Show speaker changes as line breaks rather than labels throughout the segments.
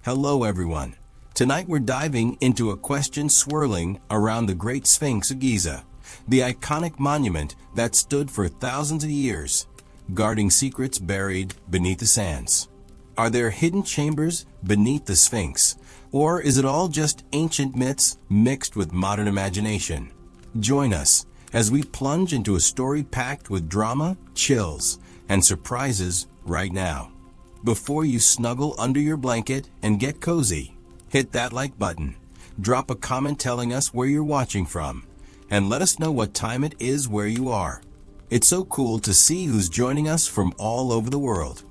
Hello everyone. Tonight we're diving into a question swirling around the Great Sphinx of Giza, the iconic monument that stood for thousands of years, guarding secrets buried beneath the sands. Are there hidden chambers beneath the Sphinx, or is it all just ancient myths mixed with modern imagination? Join us as we plunge into a story packed with drama, chills, and surprises right now. Before you snuggle under your blanket and get cozy, hit that like button, drop a comment telling us where you're watching from, and let us know what time it is where you are. It's so cool to see who's joining us from all over the world.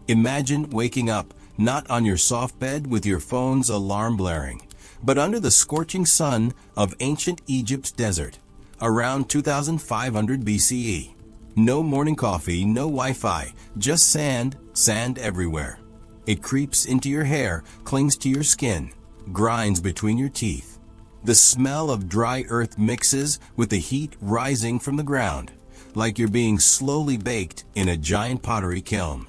Imagine waking up not on your soft bed with your phone's alarm blaring, but under the scorching sun of ancient Egypt's desert, around 2500 BCE. No morning coffee, no Wi-Fi, just sand everywhere. It creeps into your hair, clings to your skin, grinds between your teeth. The smell of dry earth mixes with the heat rising from the ground, like you're being slowly baked in a giant pottery kiln.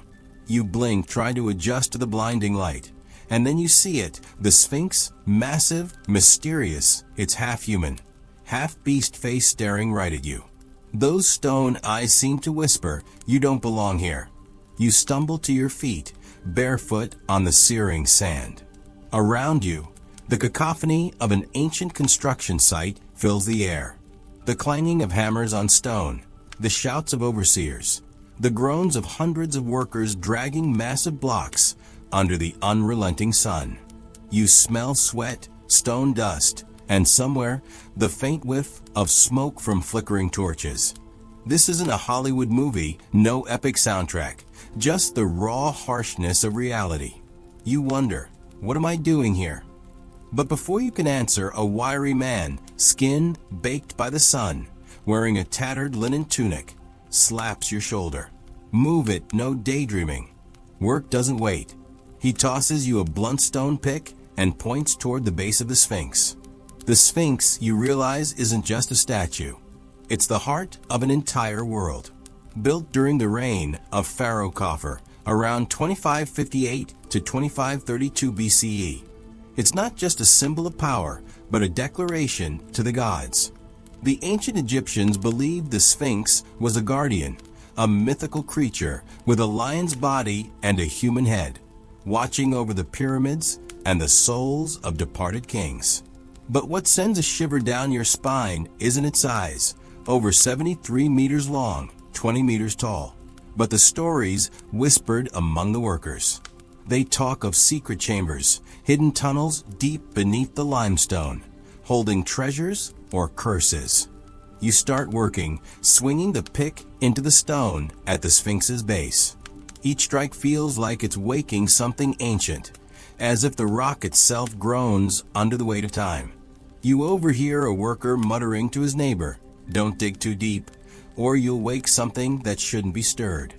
You blink, try to adjust to the blinding light, and then you see it, the Sphinx, massive, mysterious, it's half human, half beast face staring right at you. Those stone eyes seem to whisper, you don't belong here. You stumble to your feet, barefoot on the searing sand. Around you, the cacophony of an ancient construction site fills the air. The clanging of hammers on stone, the shouts of overseers, the groans of hundreds of workers dragging massive blocks under the unrelenting sun. You smell sweat, stone dust, and somewhere, the faint whiff of smoke from flickering torches. This isn't a Hollywood movie, no epic soundtrack, just the raw harshness of reality. You wonder, what am I doing here? But before you can answer, a wiry man, skin baked by the sun, wearing a tattered linen tunic, slaps your shoulder. Move it, no daydreaming. Work doesn't wait. He tosses you a blunt stone pick and points toward the base of the Sphinx. The Sphinx, you realize, isn't just a statue. It's the heart of an entire world. Built during the reign of Pharaoh Khafre, around 2558 to 2532 BCE. It's not just a symbol of power, but a declaration to the gods. The ancient Egyptians believed the Sphinx was a guardian, a mythical creature with a lion's body and a human head, watching over the pyramids and the souls of departed kings. But what sends a shiver down your spine isn't its size, over 73 meters long, 20 meters tall, but the stories whispered among the workers. They talk of secret chambers, hidden tunnels deep beneath the limestone, holding treasures or curses. You start working, swinging the pick into the stone at the Sphinx's base. Each strike feels like it's waking something ancient, as if the rock itself groans under the weight of time. You overhear a worker muttering to his neighbor, "Don't dig too deep, or you'll wake something that shouldn't be stirred."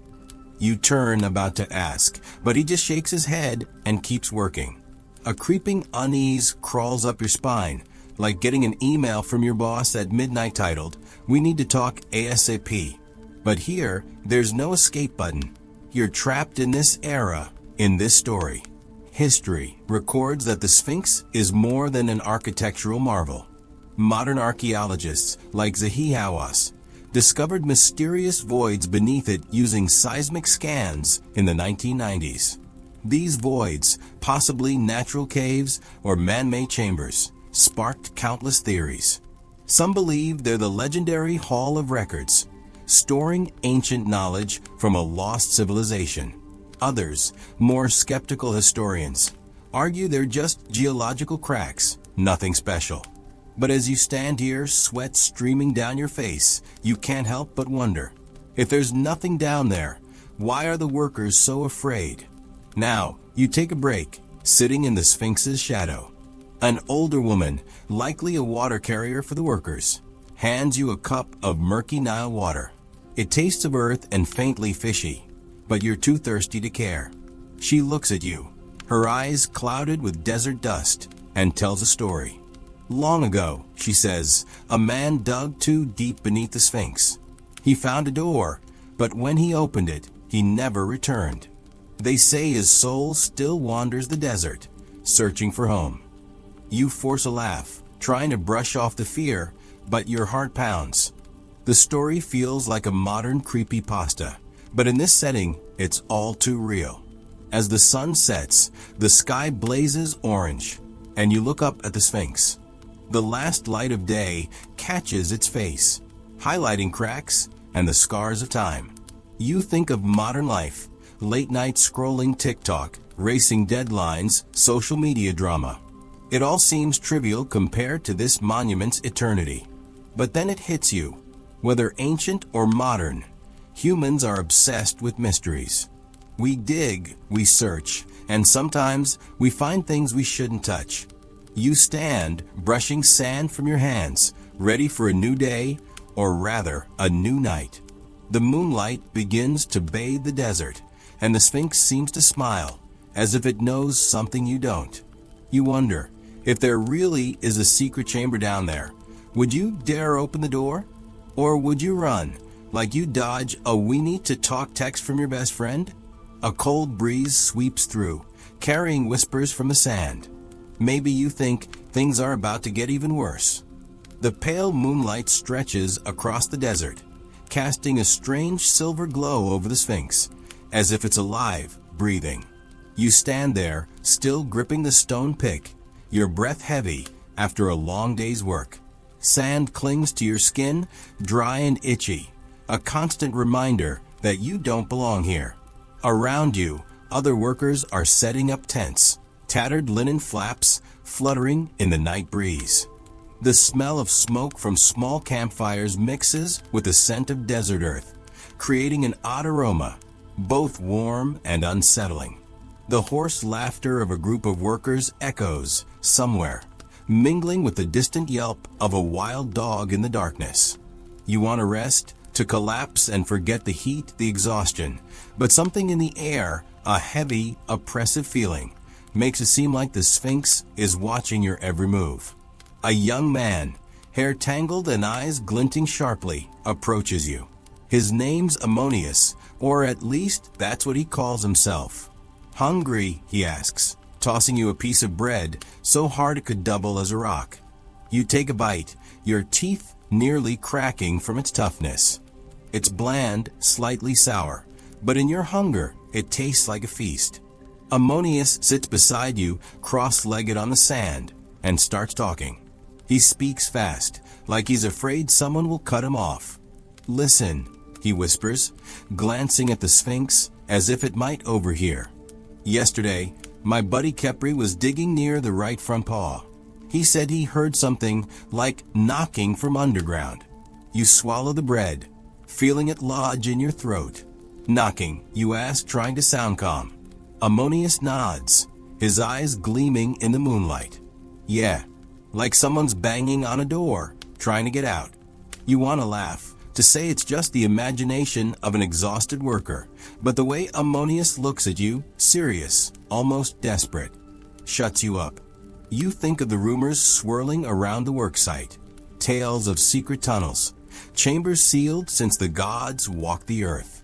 You turn about to ask, but he just shakes his head and keeps working. A creeping unease crawls up your spine, like getting an email from your boss at midnight titled, "We need to talk ASAP." But here, there's no escape button. You're trapped in this era, in this story. History records that the Sphinx is more than an architectural marvel. Modern archaeologists, like Zahi Hawass, discovered mysterious voids beneath it using seismic scans in the 1990s. These voids, possibly natural caves or man-made chambers, sparked countless theories. Some believe they're the legendary Hall of Records, storing ancient knowledge from a lost civilization. Others, more skeptical historians, argue they're just geological cracks, nothing special. But as you stand here, sweat streaming down your face, you can't help but wonder, if there's nothing down there, why are the workers so afraid? Now, you take a break, sitting in the Sphinx's shadow. An older woman, likely a water carrier for the workers, hands you a cup of murky Nile water. It tastes of earth and faintly fishy, but you're too thirsty to care. She looks at you, her eyes clouded with desert dust, and tells a story. Long ago, she says, a man dug too deep beneath the Sphinx. He found a door, but when he opened it, he never returned. They say his soul still wanders the desert, searching for home. You force a laugh, trying to brush off the fear, but your heart pounds. The story feels like a modern creepypasta, but in this setting, it's all too real. As the sun sets, the sky blazes orange, and you look up at the Sphinx. The last light of day catches its face, highlighting cracks and the scars of time. You think of modern life, late night scrolling TikTok, racing deadlines, social media drama. It all seems trivial compared to this monument's eternity. But then it hits you. Whether ancient or modern, humans are obsessed with mysteries. We dig, we search, and sometimes we find things we shouldn't touch. You stand, brushing sand from your hands, ready for a new day, or rather, a new night. The moonlight begins to bathe the desert, and the Sphinx seems to smile, as if it knows something you don't. You wonder, if there really is a secret chamber down there, would you dare open the door? Or would you run, like you dodge a "we need to talk" text from your best friend? A cold breeze sweeps through, carrying whispers from the sand. Maybe you think things are about to get even worse. The pale moonlight stretches across the desert, casting a strange silver glow over the Sphinx, as if it's alive, breathing. You stand there, still gripping the stone pick, your breath heavy after a long day's work. Sand clings to your skin, dry and itchy, a constant reminder that you don't belong here. Around you, other workers are setting up tents, tattered linen flaps fluttering in the night breeze. The smell of smoke from small campfires mixes with the scent of desert earth, creating an odd aroma, both warm and unsettling. The hoarse laughter of a group of workers echoes somewhere, mingling with the distant yelp of a wild dog in the darkness. You want to rest, to collapse and forget the heat, the exhaustion, but something in the air, a heavy, oppressive feeling, makes it seem like the Sphinx is watching your every move. A young man, hair tangled and eyes glinting sharply, approaches you. His name's Ammonius, or at least that's what he calls himself. "Hungry?" he asks, tossing you a piece of bread so hard it could double as a rock. You take a bite, your teeth nearly cracking from its toughness. It's bland, slightly sour, but in your hunger, it tastes like a feast. Ammonius sits beside you, cross-legged on the sand, and starts talking. He speaks fast, like he's afraid someone will cut him off. "Listen," he whispers, glancing at the Sphinx as if it might overhear. "Yesterday, my buddy Kepri was digging near the right front paw. He said he heard something like knocking from underground." You swallow the bread, feeling it lodge in your throat. "Knocking?" you ask, trying to sound calm. Ammonius nods, his eyes gleaming in the moonlight. "Yeah, like someone's banging on a door, trying to get out." You want to laugh, to say it's just the imagination of an exhausted worker, but the way Ammonius looks at you, serious, almost desperate, shuts you up. You think of the rumors swirling around the worksite, tales of secret tunnels, chambers sealed since the gods walked the earth.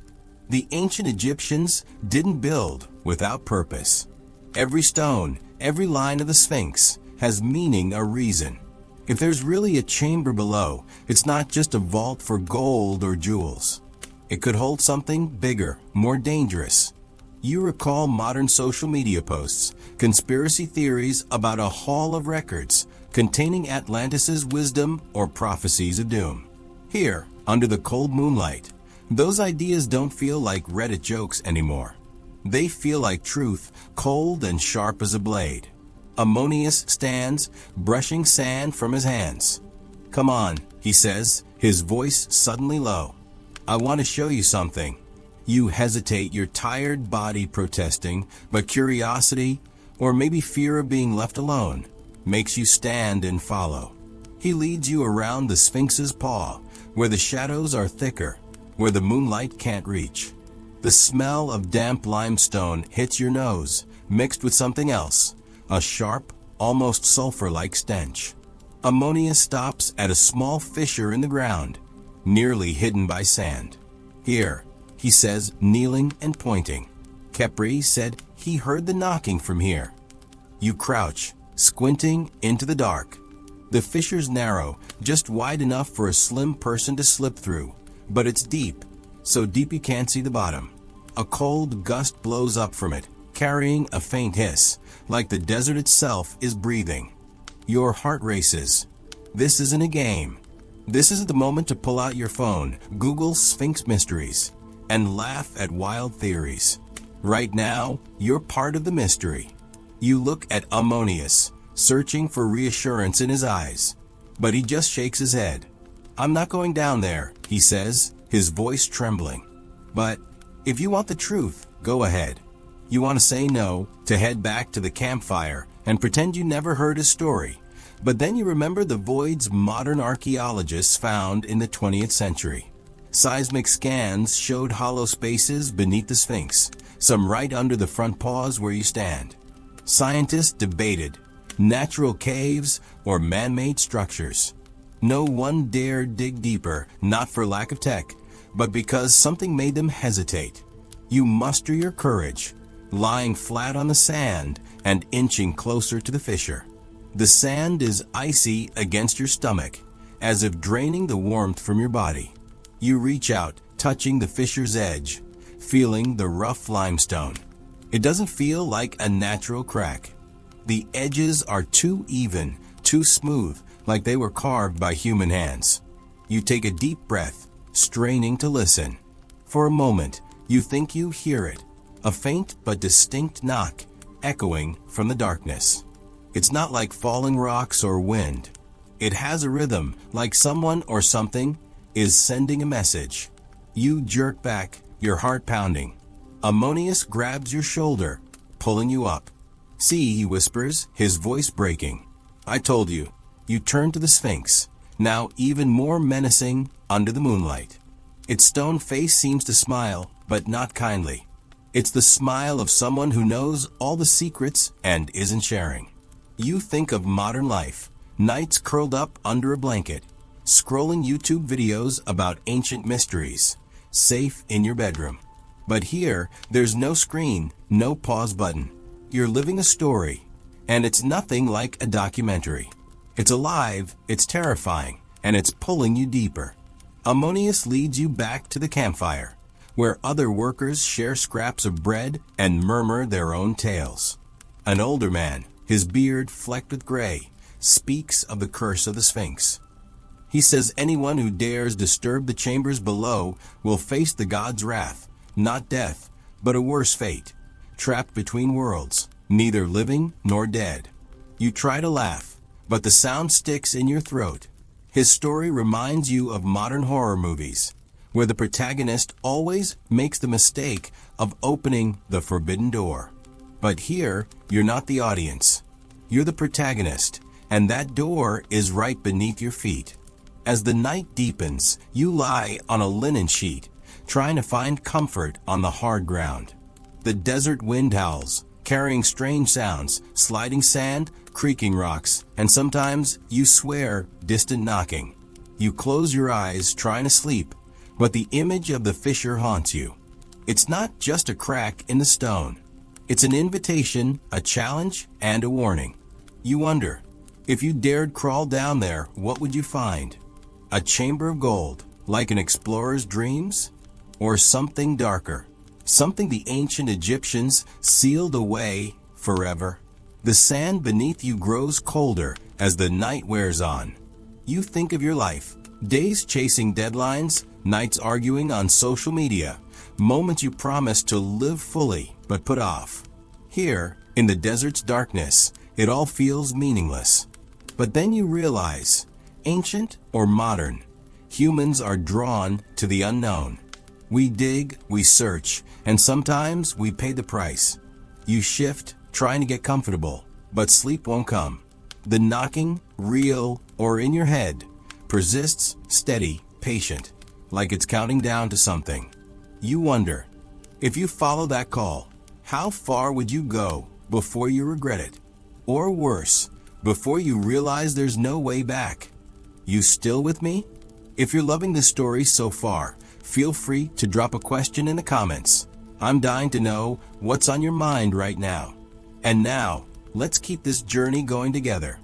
The ancient Egyptians didn't build without purpose. Every stone, every line of the Sphinx has meaning, a reason. If there's really a chamber below, it's not just a vault for gold or jewels. It could hold something bigger, more dangerous. You recall modern social media posts, conspiracy theories about a hall of records containing Atlantis' wisdom or prophecies of doom. Here, under the cold moonlight, those ideas don't feel like Reddit jokes anymore. They feel like truth, cold and sharp as a blade. Ammonius stands, brushing sand from his hands. "Come on," he says, his voice suddenly low. "I want to show you something." You hesitate, your tired body protesting, but curiosity, or maybe fear of being left alone, makes you stand and follow. He leads you around the Sphinx's paw, where the shadows are thicker, where the moonlight can't reach. The smell of damp limestone hits your nose, mixed with something else, a sharp, almost sulfur-like stench. Ammonius stops at a small fissure in the ground, nearly hidden by sand. "Here," he says, kneeling and pointing. "Kepri said he heard the knocking from here." You crouch, squinting into the dark. The fissure's narrow, just wide enough for a slim person to slip through, but it's deep, so deep you can't see the bottom. A cold gust blows up from it, carrying a faint hiss, like the desert itself is breathing. Your heart races. This isn't a game. This isn't the moment to pull out your phone, Google Sphinx mysteries, and laugh at wild theories. Right now, you're part of the mystery. You look at Ammonius, searching for reassurance in his eyes. But he just shakes his head. "I'm not going down there," he says, his voice trembling. "But if you want the truth, go ahead." You want to say no, to head back to the campfire and pretend you never heard his story. But then you remember the voids modern archaeologists found in the 20th century. Seismic scans showed hollow spaces beneath the Sphinx, some right under the front paws where you stand. Scientists debated, natural caves or man-made structures. No one dared dig deeper, not for lack of tech, but because something made them hesitate. You muster your courage, lying flat on the sand and inching closer to the fissure. The sand is icy against your stomach, as if draining the warmth from your body. You reach out, touching the fissure's edge, feeling the rough limestone. It doesn't feel like a natural crack. The edges are too even, too smooth, like they were carved by human hands. You take a deep breath, straining to listen. For a moment, you think you hear it, a faint but distinct knock, echoing from the darkness. It's not like falling rocks or wind. It has a rhythm, like someone or something is sending a message. You jerk back, your heart pounding. Ammonius grabs your shoulder, pulling you up. "See," he whispers, his voice breaking. "I told you." You turn to the Sphinx, now even more menacing under the moonlight. Its stone face seems to smile, but not kindly. It's the smile of someone who knows all the secrets and isn't sharing. You think of modern life, nights curled up under a blanket, scrolling YouTube videos about ancient mysteries, safe in your bedroom. But here, there's no screen, no pause button. You're living a story, and it's nothing like a documentary. It's alive, it's terrifying, and it's pulling you deeper. Ammonius leads you back to the campfire, where other workers share scraps of bread and murmur their own tales. An older man, his beard flecked with gray, speaks of the curse of the Sphinx. He says anyone who dares disturb the chambers below will face the god's wrath, not death, but a worse fate, trapped between worlds, neither living nor dead. You try to laugh, but the sound sticks in your throat. His story reminds you of modern horror movies, where the protagonist always makes the mistake of opening the forbidden door. But here, you're not the audience. You're the protagonist, and that door is right beneath your feet. As the night deepens, you lie on a linen sheet, trying to find comfort on the hard ground. The desert wind howls, carrying strange sounds, sliding sand, creaking rocks, and sometimes, you swear, distant knocking. You close your eyes, trying to sleep, but the image of the fissure haunts you. It's not just a crack in the stone. It's an invitation, a challenge, and a warning. You wonder, if you dared crawl down there, what would you find? A chamber of gold, like an explorer's dreams? Or something darker? Something the ancient Egyptians sealed away forever? The sand beneath you grows colder as the night wears on. You think of your life, days chasing deadlines, nights arguing on social media, moments you promised to live fully but put off. Here, in the desert's darkness, it all feels meaningless. But then you realize, ancient or modern, humans are drawn to the unknown. We dig, we search, and sometimes we pay the price. You shift, trying to get comfortable, but sleep won't come. The knocking, real or in your head, persists, steady, patient, like it's counting down to something. You wonder, if you follow that call, how far would you go before you regret it? Or worse, before you realize there's no way back? You still with me? If you're loving this story so far, feel free to drop a question in the comments. I'm dying to know what's on your mind right now. And now, Let's keep this journey going together.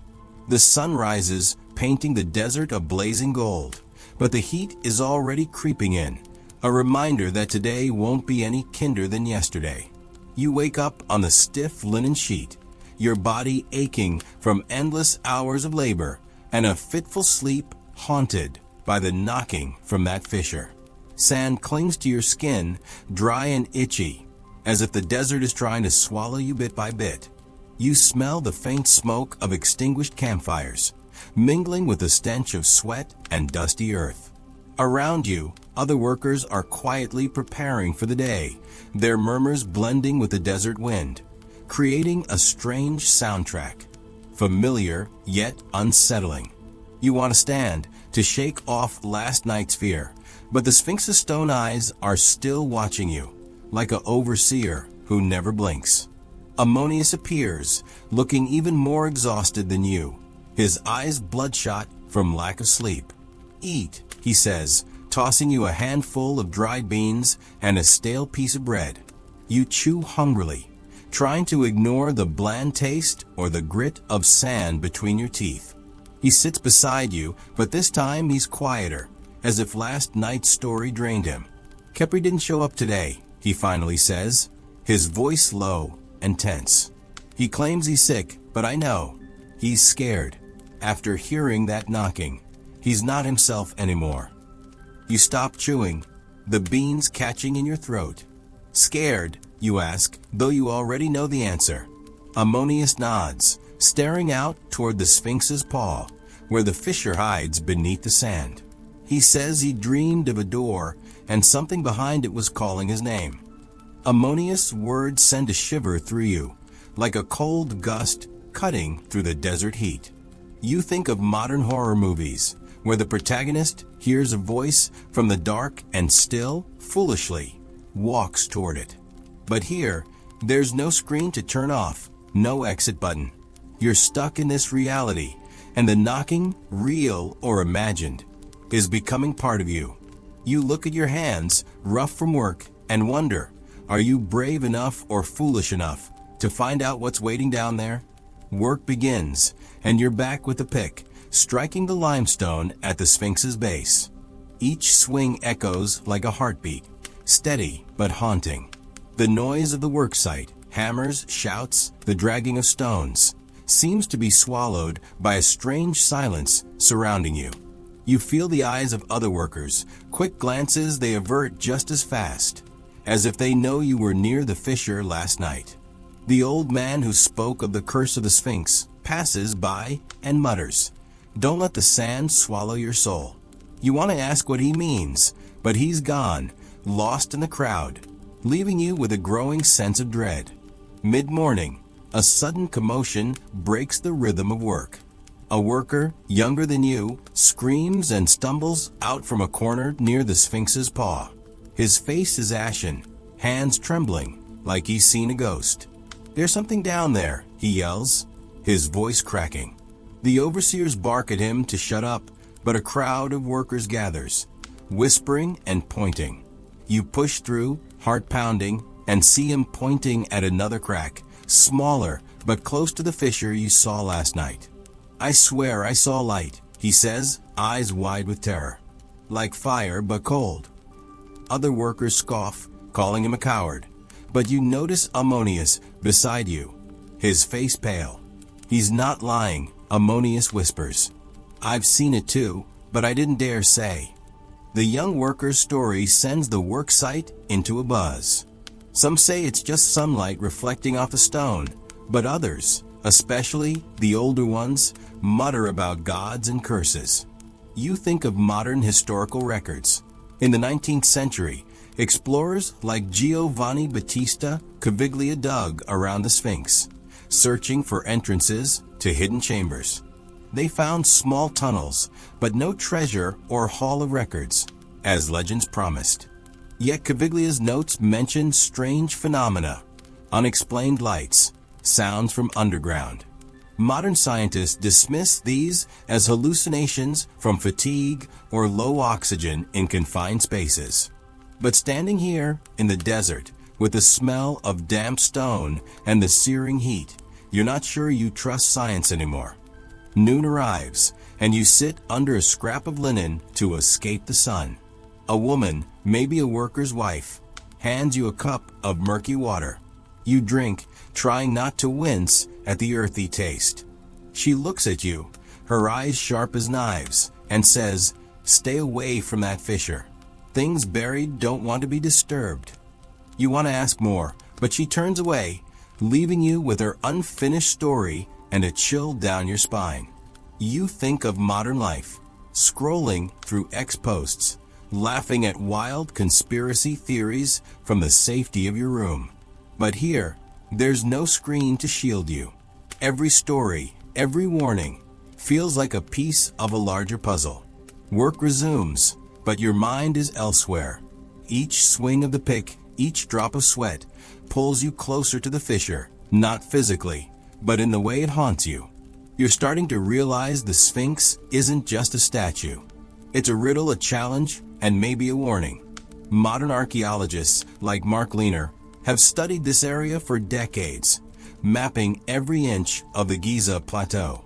The sun rises, painting the desert a blazing gold, but the heat is already creeping in, a reminder that today won't be any kinder than yesterday. You wake up on the stiff linen sheet, your body aching from endless hours of labor, and a fitful sleep haunted by the knocking from that fissure. Sand clings to your skin, dry and itchy, as if the desert is trying to swallow you bit by bit. You smell the faint smoke of extinguished campfires, mingling with the stench of sweat and dusty earth. Around you, other workers are quietly preparing for the day, their murmurs blending with the desert wind, creating a strange soundtrack, familiar yet unsettling. You want to stand, to shake off last night's fear, but the Sphinx's stone eyes are still watching you, like an overseer who never blinks. Ammonius appears, looking even more exhausted than you, his eyes bloodshot from lack of sleep. "Eat," he says, tossing you a handful of dried beans and a stale piece of bread. You chew hungrily, trying to ignore the bland taste or the grit of sand between your teeth. He sits beside you, but this time he's quieter, as if last night's story drained him. "Kepri didn't show up today," he finally says, his voice low and tense. "He claims he's sick, but I know. He's scared." After hearing that knocking, he's not himself anymore. You stop chewing, the beans catching in your throat. "Scared?" you ask, though you already know the answer. Ammonius nods, staring out toward the Sphinx's paw, where the fissure hides beneath the sand. He says he dreamed of a door, and something behind it was calling his name. Ammonius' words send a shiver through you, like a cold gust cutting through the desert heat. You think of modern horror movies, where the protagonist hears a voice from the dark and still, foolishly, walks toward it. But here, there's no screen to turn off, no exit button. You're stuck in this reality, and the knocking, real or imagined, is becoming part of you. You look at your hands, rough from work, and wonder, are you brave enough or foolish enough to find out what's waiting down there? Work begins, and you're back with the pick, striking the limestone at the Sphinx's base. Each swing echoes like a heartbeat, steady but haunting. The noise of the worksite, hammers, shouts, the dragging of stones, seems to be swallowed by a strange silence surrounding you. You feel the eyes of other workers, quick glances they avert just as fast, as if they know you were near the fissure last night. The old man who spoke of the curse of the Sphinx passes by and mutters, "Don't let the sand swallow your soul." You want to ask what he means, but he's gone, lost in the crowd, leaving you with a growing sense of dread. Mid-morning, a sudden commotion breaks the rhythm of work. A worker, younger than you, screams and stumbles out from a corner near the Sphinx's paw. His face is ashen, hands trembling, like he's seen a ghost. "There's something down there," he yells, his voice cracking. The overseers bark at him to shut up, but a crowd of workers gathers, whispering and pointing. You push through, heart pounding, and see him pointing at another crack, smaller but close to the fissure you saw last night. "I swear I saw light," he says, eyes wide with terror. "Like fire but cold." Other workers scoff, calling him a coward, but you notice Ammonius beside you, his face pale. "He's not lying," Ammonius whispers. "I've seen it too, but I didn't dare say." The young worker's story sends the work site into a buzz. Some say it's just sunlight reflecting off the stone, but others, especially the older ones, mutter about gods and curses. You think of modern historical records. In the 19th century, explorers like Giovanni Battista Caviglia dug around the Sphinx, searching for entrances to hidden chambers. They found small tunnels, but no treasure or hall of records, as legends promised. Yet Caviglia's notes mention strange phenomena, unexplained lights, sounds from underground. Modern scientists dismiss these as hallucinations from fatigue or low oxygen in confined spaces. But standing here in the desert, with the smell of damp stone and the searing heat, You're not sure you trust science anymore. Noon arrives, and you sit under a scrap of linen to escape the sun. A woman, maybe a worker's wife, hands you a cup of murky water. You drink, trying not to wince at the earthy taste. She looks at you, her eyes sharp as knives, and says, "Stay away from that fissure. Things buried don't want to be disturbed." You want to ask more, but she turns away, leaving you with her unfinished story and a chill down your spine. You think of modern life, scrolling through X posts, laughing at wild conspiracy theories from the safety of your room. But here, there's no screen to shield you. Every story, every warning, feels like a piece of a larger puzzle. Work resumes, but your mind is elsewhere. Each swing of the pick, each drop of sweat, pulls you closer to the fissure, not physically, but in the way it haunts you. You're starting to realize the Sphinx isn't just a statue. It's a riddle, a challenge, and maybe a warning. Modern archaeologists, like Mark Lehner, have studied this area for decades, mapping every inch of the Giza Plateau.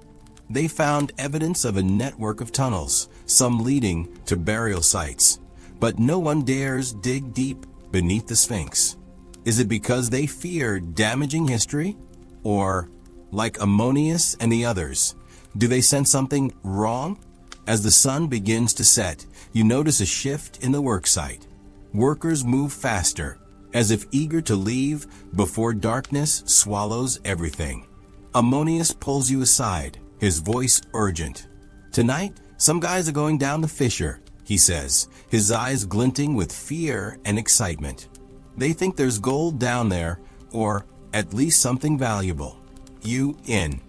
They found evidence of a network of tunnels, some leading to burial sites. But no one dares dig deep beneath the Sphinx. Is it because they fear damaging history? Or, like Ammonius and the others, do they sense something wrong? As the sun begins to set, you notice a shift in the worksite. Workers move faster, as if eager to leave before darkness swallows everything. Ammonius pulls you aside, his voice urgent. "Tonight, some guys are going down the fissure," he says, his eyes glinting with fear and excitement. "They think there's gold down there, or at least something valuable." You in.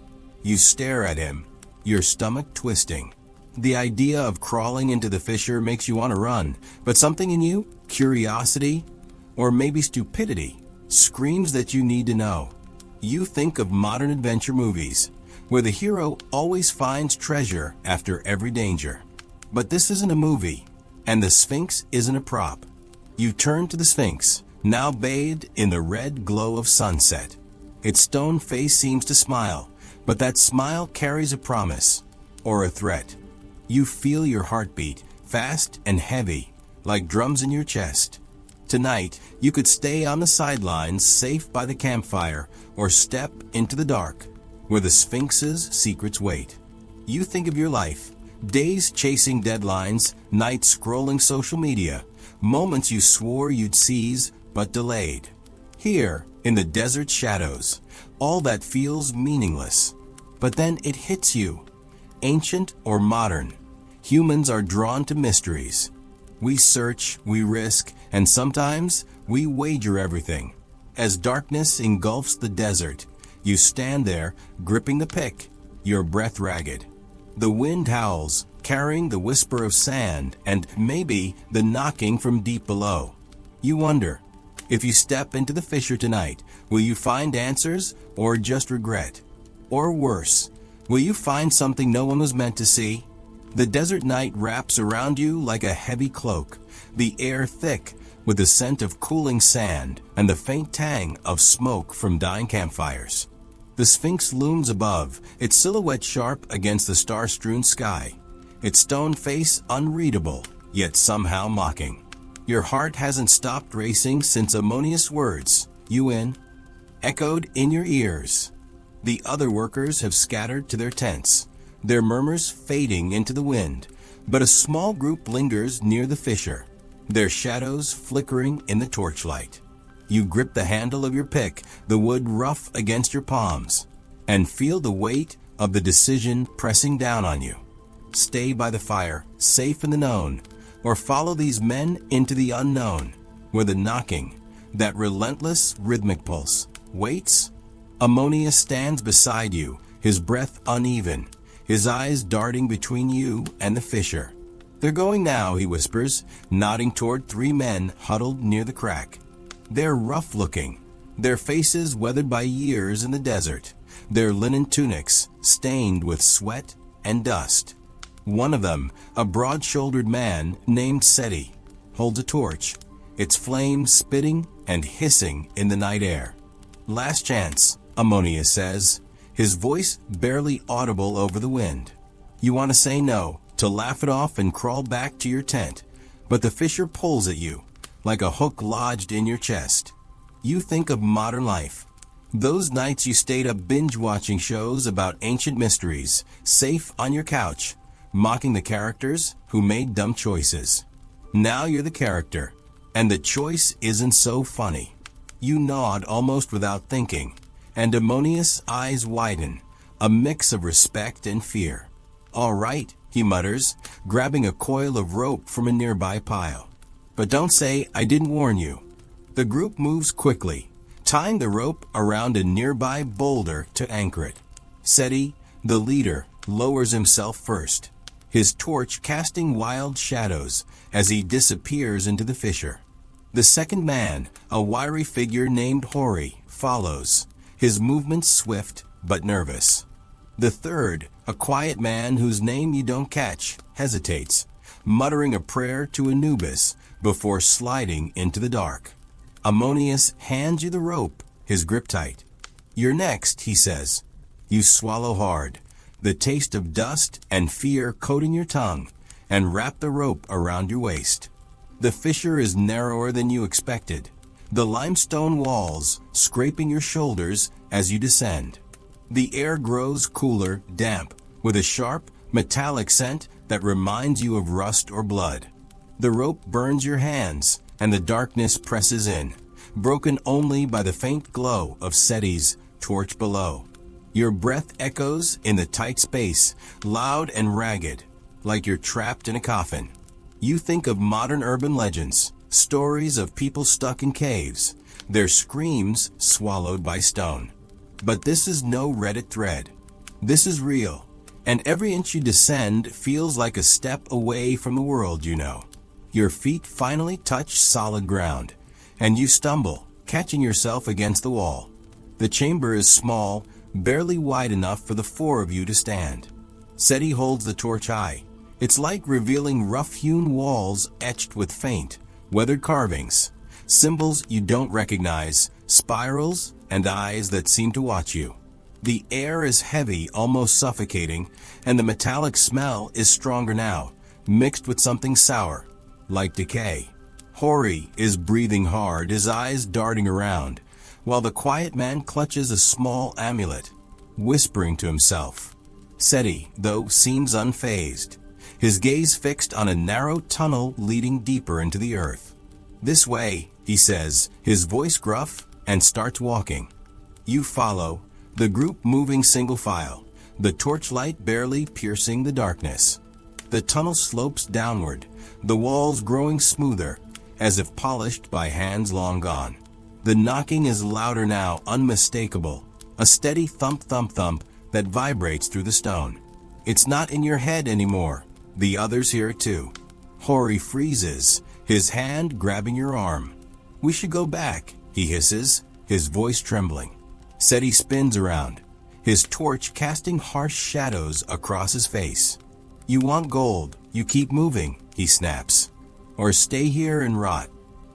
You stare at him, your stomach twisting. The idea of crawling into the fissure makes you want to run, but something in you, curiosity, or maybe stupidity, screams that you need to know. You think of modern adventure movies, where the hero always finds treasure after every danger. But this isn't a movie, and the Sphinx isn't a prop. You turn to the Sphinx, now bathed in the red glow of sunset. Its stone face seems to smile, but that smile carries a promise, or a threat. You feel your heartbeat, fast and heavy, like drums in your chest. Tonight, you could stay on the sidelines, safe by the campfire, or step into the dark, where the Sphinx's secrets wait. You think of your life, days chasing deadlines, nights scrolling social media, moments you swore you'd seize but delayed. Here, in the desert shadows, all that feels meaningless. But then it hits you. Ancient or modern, humans are drawn to mysteries. We search, we risk, and sometimes we wager everything. As darkness engulfs the desert, you stand there, gripping the pick, your breath ragged. The wind howls, carrying the whisper of sand and maybe the knocking from deep below. You wonder, if you step into the fissure tonight, will you find answers or just regret? Or worse, will you find something no one was meant to see? The desert night wraps around you like a heavy cloak, the air thick with the scent of cooling sand and the faint tang of smoke from dying campfires. The Sphinx looms above, its silhouette sharp against the star-strewn sky, its stone face unreadable, yet somehow mocking. Your heart hasn't stopped racing since Ammonius' words, "You in?" echoed in your ears. The other workers have scattered to their tents, their murmurs fading into the wind, but a small group lingers near the fissure, their shadows flickering in the torchlight. You grip the handle of your pick, the wood rough against your palms, and feel the weight of the decision pressing down on you. Stay by the fire, safe in the known, or follow these men into the unknown, where the knocking, that relentless rhythmic pulse, waits. Ammonius stands beside you, his breath uneven, his eyes darting between you and the fissure. "They're going now," he whispers, nodding toward three men huddled near the crack. They're rough-looking, their faces weathered by years in the desert, their linen tunics stained with sweat and dust. One of them, a broad-shouldered man named Seti, holds a torch, its flame spitting and hissing in the night air. "Last chance," Ammonius says, his voice barely audible over the wind. You want to say no, to laugh it off and crawl back to your tent, but the fisher pulls at you, like a hook lodged in your chest. You think of modern life. Those nights you stayed up binge-watching shows about ancient mysteries, safe on your couch, mocking the characters who made dumb choices. Now you're the character, and the choice isn't so funny. You nod almost without thinking, and Ammonius' eyes widen, a mix of respect and fear. "All right," he mutters, grabbing a coil of rope from a nearby pile. "But don't say I didn't warn you." The group moves quickly, tying the rope around a nearby boulder to anchor it. Seti, the leader, lowers himself first, his torch casting wild shadows as he disappears into the fissure. The second man, a wiry figure named Hori, follows, his movements swift but nervous. The third, a quiet man whose name you don't catch, hesitates, muttering a prayer to Anubis before sliding into the dark. Ammonius hands you the rope, his grip tight. "You're next," he says. You swallow hard, the taste of dust and fear coating your tongue, and wrap the rope around your waist. The fissure is narrower than you expected, the limestone walls scraping your shoulders as you descend. The air grows cooler, damp, with a sharp, metallic scent that reminds you of rust or blood. The rope burns your hands, and the darkness presses in, broken only by the faint glow of Seti's torch below. Your breath echoes in the tight space, loud and ragged, like you're trapped in a coffin. You think of modern urban legends, stories of people stuck in caves, their screams swallowed by stone. But this is no Reddit thread. This is real, and every inch you descend feels like a step away from the world you know. Your feet finally touch solid ground, and you stumble, catching yourself against the wall. The chamber is small, barely wide enough for the four of you to stand. Seti holds the torch high. It's like revealing rough-hewn walls etched with faint, weathered carvings, symbols you don't recognize, spirals, and eyes that seem to watch you. The air is heavy, almost suffocating, and the metallic smell is stronger now, mixed with something sour, like decay. Hori is breathing hard, his eyes darting around, while the quiet man clutches a small amulet, whispering to himself. Seti, though, seems unfazed, his gaze fixed on a narrow tunnel leading deeper into the earth. "This way," he says, his voice gruff, and starts walking. You follow, the group moving single file, the torchlight barely piercing the darkness. The tunnel slopes downward, the walls growing smoother, as if polished by hands long gone. The knocking is louder now, unmistakable, a steady thump-thump-thump that vibrates through the stone. It's not in your head anymore. The others hear it too. Hori freezes, his hand grabbing your arm. "We should go back," he hisses, his voice trembling. Seti spins around, his torch casting harsh shadows across his face. "You want gold, you keep moving," he snaps. "Or stay here and rot."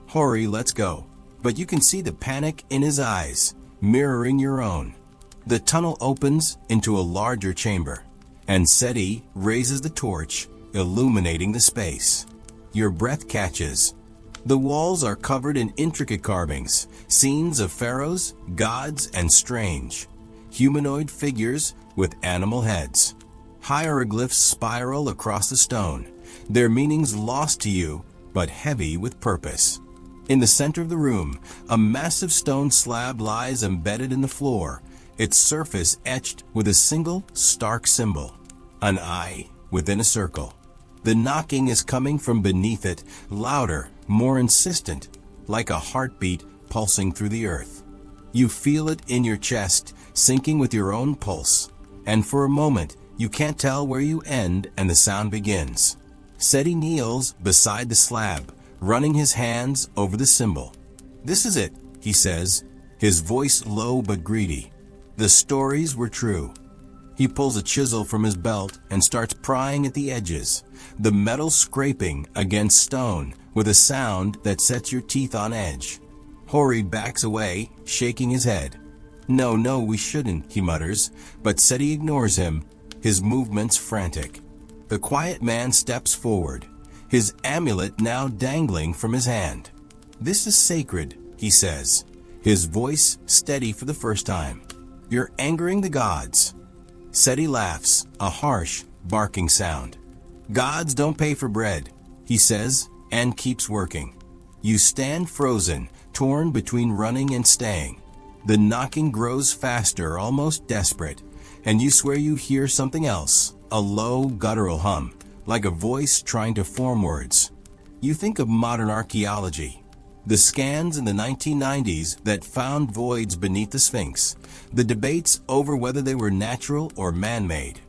"Hori, let's go." But you can see the panic in his eyes, mirroring your own. The tunnel opens into a larger chamber, and Seti raises the torch, illuminating the space. Your breath catches. The walls are covered in intricate carvings, scenes of pharaohs, gods, and strange, humanoid figures with animal heads. Hieroglyphs spiral across the stone, their meanings lost to you, but heavy with purpose. In the center of the room, a massive stone slab lies embedded in the floor, its surface etched with a single stark symbol, an eye within a circle. The knocking is coming from beneath it, louder, more insistent, like a heartbeat pulsing through the earth. You feel it in your chest, syncing with your own pulse, and for a moment, you can't tell where you end and the sound begins. Seti kneels beside the slab, running his hands over the symbol. "This is it," he says, his voice low but greedy. "The stories were true." He pulls a chisel from his belt and starts prying at the edges, the metal scraping against stone with a sound that sets your teeth on edge. Hori backs away, shaking his head. No, no, we shouldn't, he mutters, but Seti ignores him, his movements frantic. The quiet man steps forward, his amulet now dangling from his hand. This is sacred, he says, his voice steady for the first time. You're angering the gods. Seti laughs, a harsh, barking sound. Gods don't pay for bread, he says, and keeps working. You stand frozen, torn between running and staying. The knocking grows faster, almost desperate, and you swear you hear something else, a low, guttural hum, like a voice trying to form words. You think of modern archaeology, the scans in the 1990s that found voids beneath the Sphinx, the debates over whether they were natural or man-made.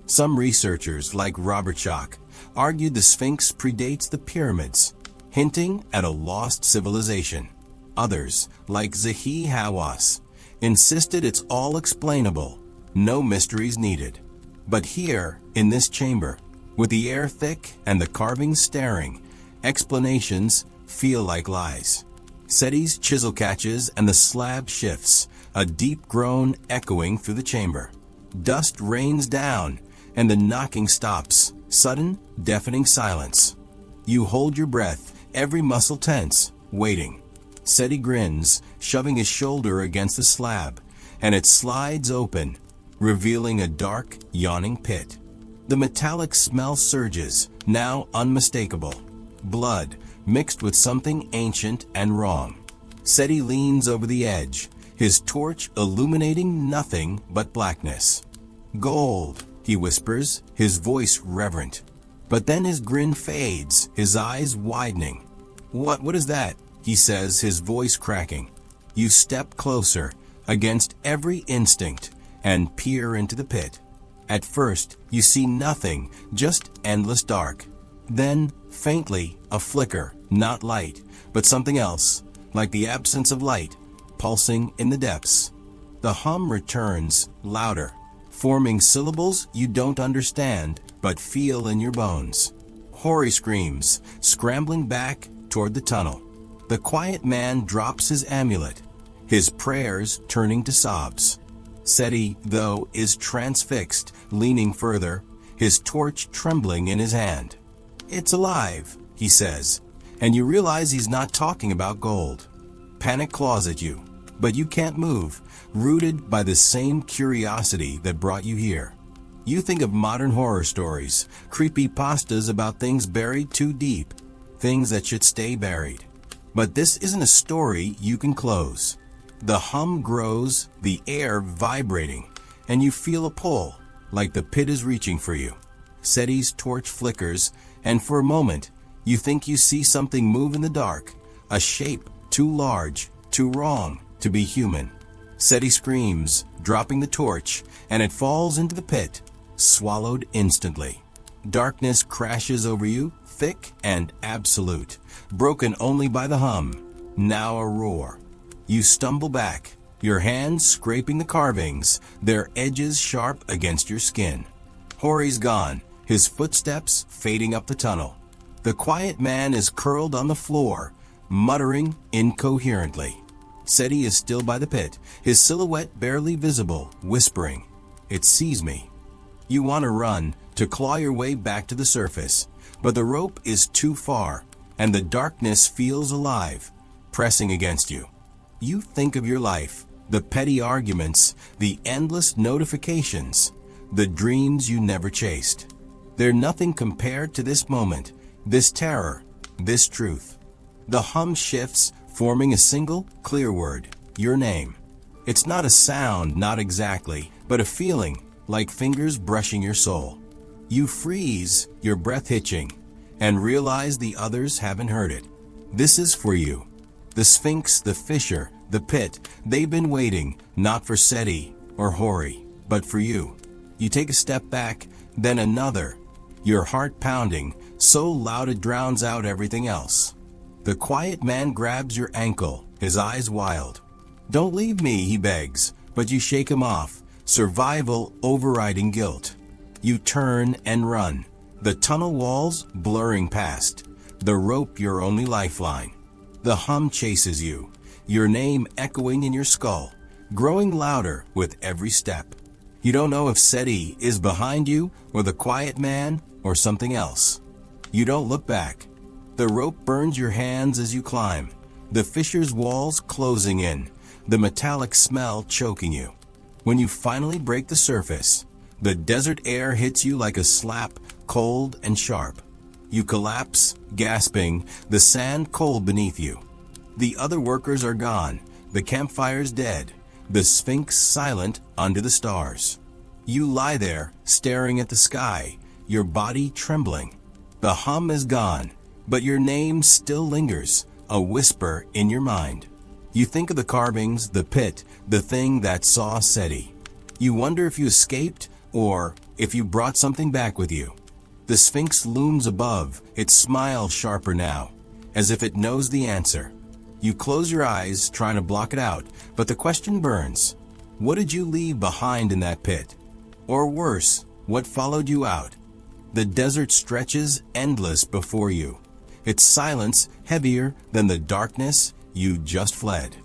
Some researchers, like Robert Schoch, argued the Sphinx predates the pyramids, hinting at a lost civilization. Others, like Zahi Hawass, insisted it's all explainable, no mysteries needed. But here, in this chamber, with the air thick and the carvings staring, explanations feel like lies. Seti's chisel catches and the slab shifts, a deep groan echoing through the chamber. Dust rains down, and the knocking stops, sudden, deafening silence. You hold your breath, every muscle tense, waiting. Seti grins, shoving his shoulder against the slab, and it slides open, revealing a dark, yawning pit. The metallic smell surges, now unmistakable. Blood, mixed with something ancient and wrong. Seti leans over the edge, his torch illuminating nothing but blackness. Gold, he whispers, his voice reverent. But then his grin fades, his eyes widening. What is that? He says, his voice cracking. You step closer, against every instinct, and peer into the pit. At first, you see nothing, just endless dark. Then, faintly, a flicker, not light, but something else, like the absence of light, pulsing in the depths. The hum returns, louder, forming syllables you don't understand, but feel in your bones. Hori screams, scrambling back toward the tunnel. The quiet man drops his amulet, his prayers turning to sobs. Seti, though, is transfixed, leaning further, his torch trembling in his hand. It's alive, he says, and you realize he's not talking about gold. Panic claws at you, but you can't move, rooted by the same curiosity that brought you here. You think of modern horror stories, creepypastas about things buried too deep, things that should stay buried. But this isn't a story you can close. The hum grows, the air vibrating, and you feel a pull, like the pit is reaching for you. Seti's torch flickers, and for a moment, you think you see something move in the dark, a shape too large, too wrong to be human. Seti screams, dropping the torch, and it falls into the pit, swallowed instantly. Darkness crashes over you, thick and absolute, broken only by the hum, now a roar. You stumble back, your hands scraping the carvings, their edges sharp against your skin. Hori's gone, his footsteps fading up the tunnel. The quiet man is curled on the floor, muttering incoherently. Seti is still by the pit, his silhouette barely visible, whispering, "It sees me." You want to run, to claw your way back to the surface, but the rope is too far, and the darkness feels alive, pressing against you. You think of your life, the petty arguments, the endless notifications, the dreams you never chased. They're nothing compared to this moment, this terror, this truth. The hum shifts, forming a single, clear word, your name. It's not a sound, not exactly, but a feeling, like fingers brushing your soul. You freeze, your breath hitching, and realize the others haven't heard it. This is for you. The Sphinx, the fissure, the pit, they've been waiting, not for Seti or Hori, but for you. You take a step back, then another, your heart pounding, so loud it drowns out everything else. The quiet man grabs your ankle, his eyes wild. "Don't leave me," he begs, but you shake him off, survival overriding guilt. You turn and run, the tunnel walls blurring past, the rope your only lifeline. The hum chases you, your name echoing in your skull, growing louder with every step. You don't know if Seti is behind you, or the quiet man, or something else. You don't look back. The rope burns your hands as you climb, the fissure's walls closing in, the metallic smell choking you. When you finally break the surface, the desert air hits you like a slap, cold and sharp. You collapse, gasping, the sand cold beneath you. The other workers are gone, the campfire's dead, the Sphinx silent under the stars. You lie there, staring at the sky, your body trembling. The hum is gone, but your name still lingers, a whisper in your mind. You think of the carvings, the pit, the thing that saw Seti. You wonder if you escaped, or if you brought something back with you. The Sphinx looms above, its smile sharper now, as if it knows the answer. You close your eyes, trying to block it out, but the question burns. What did you leave behind in that pit? Or worse, what followed you out? The desert stretches endless before you, its silence heavier than the darkness you just fled.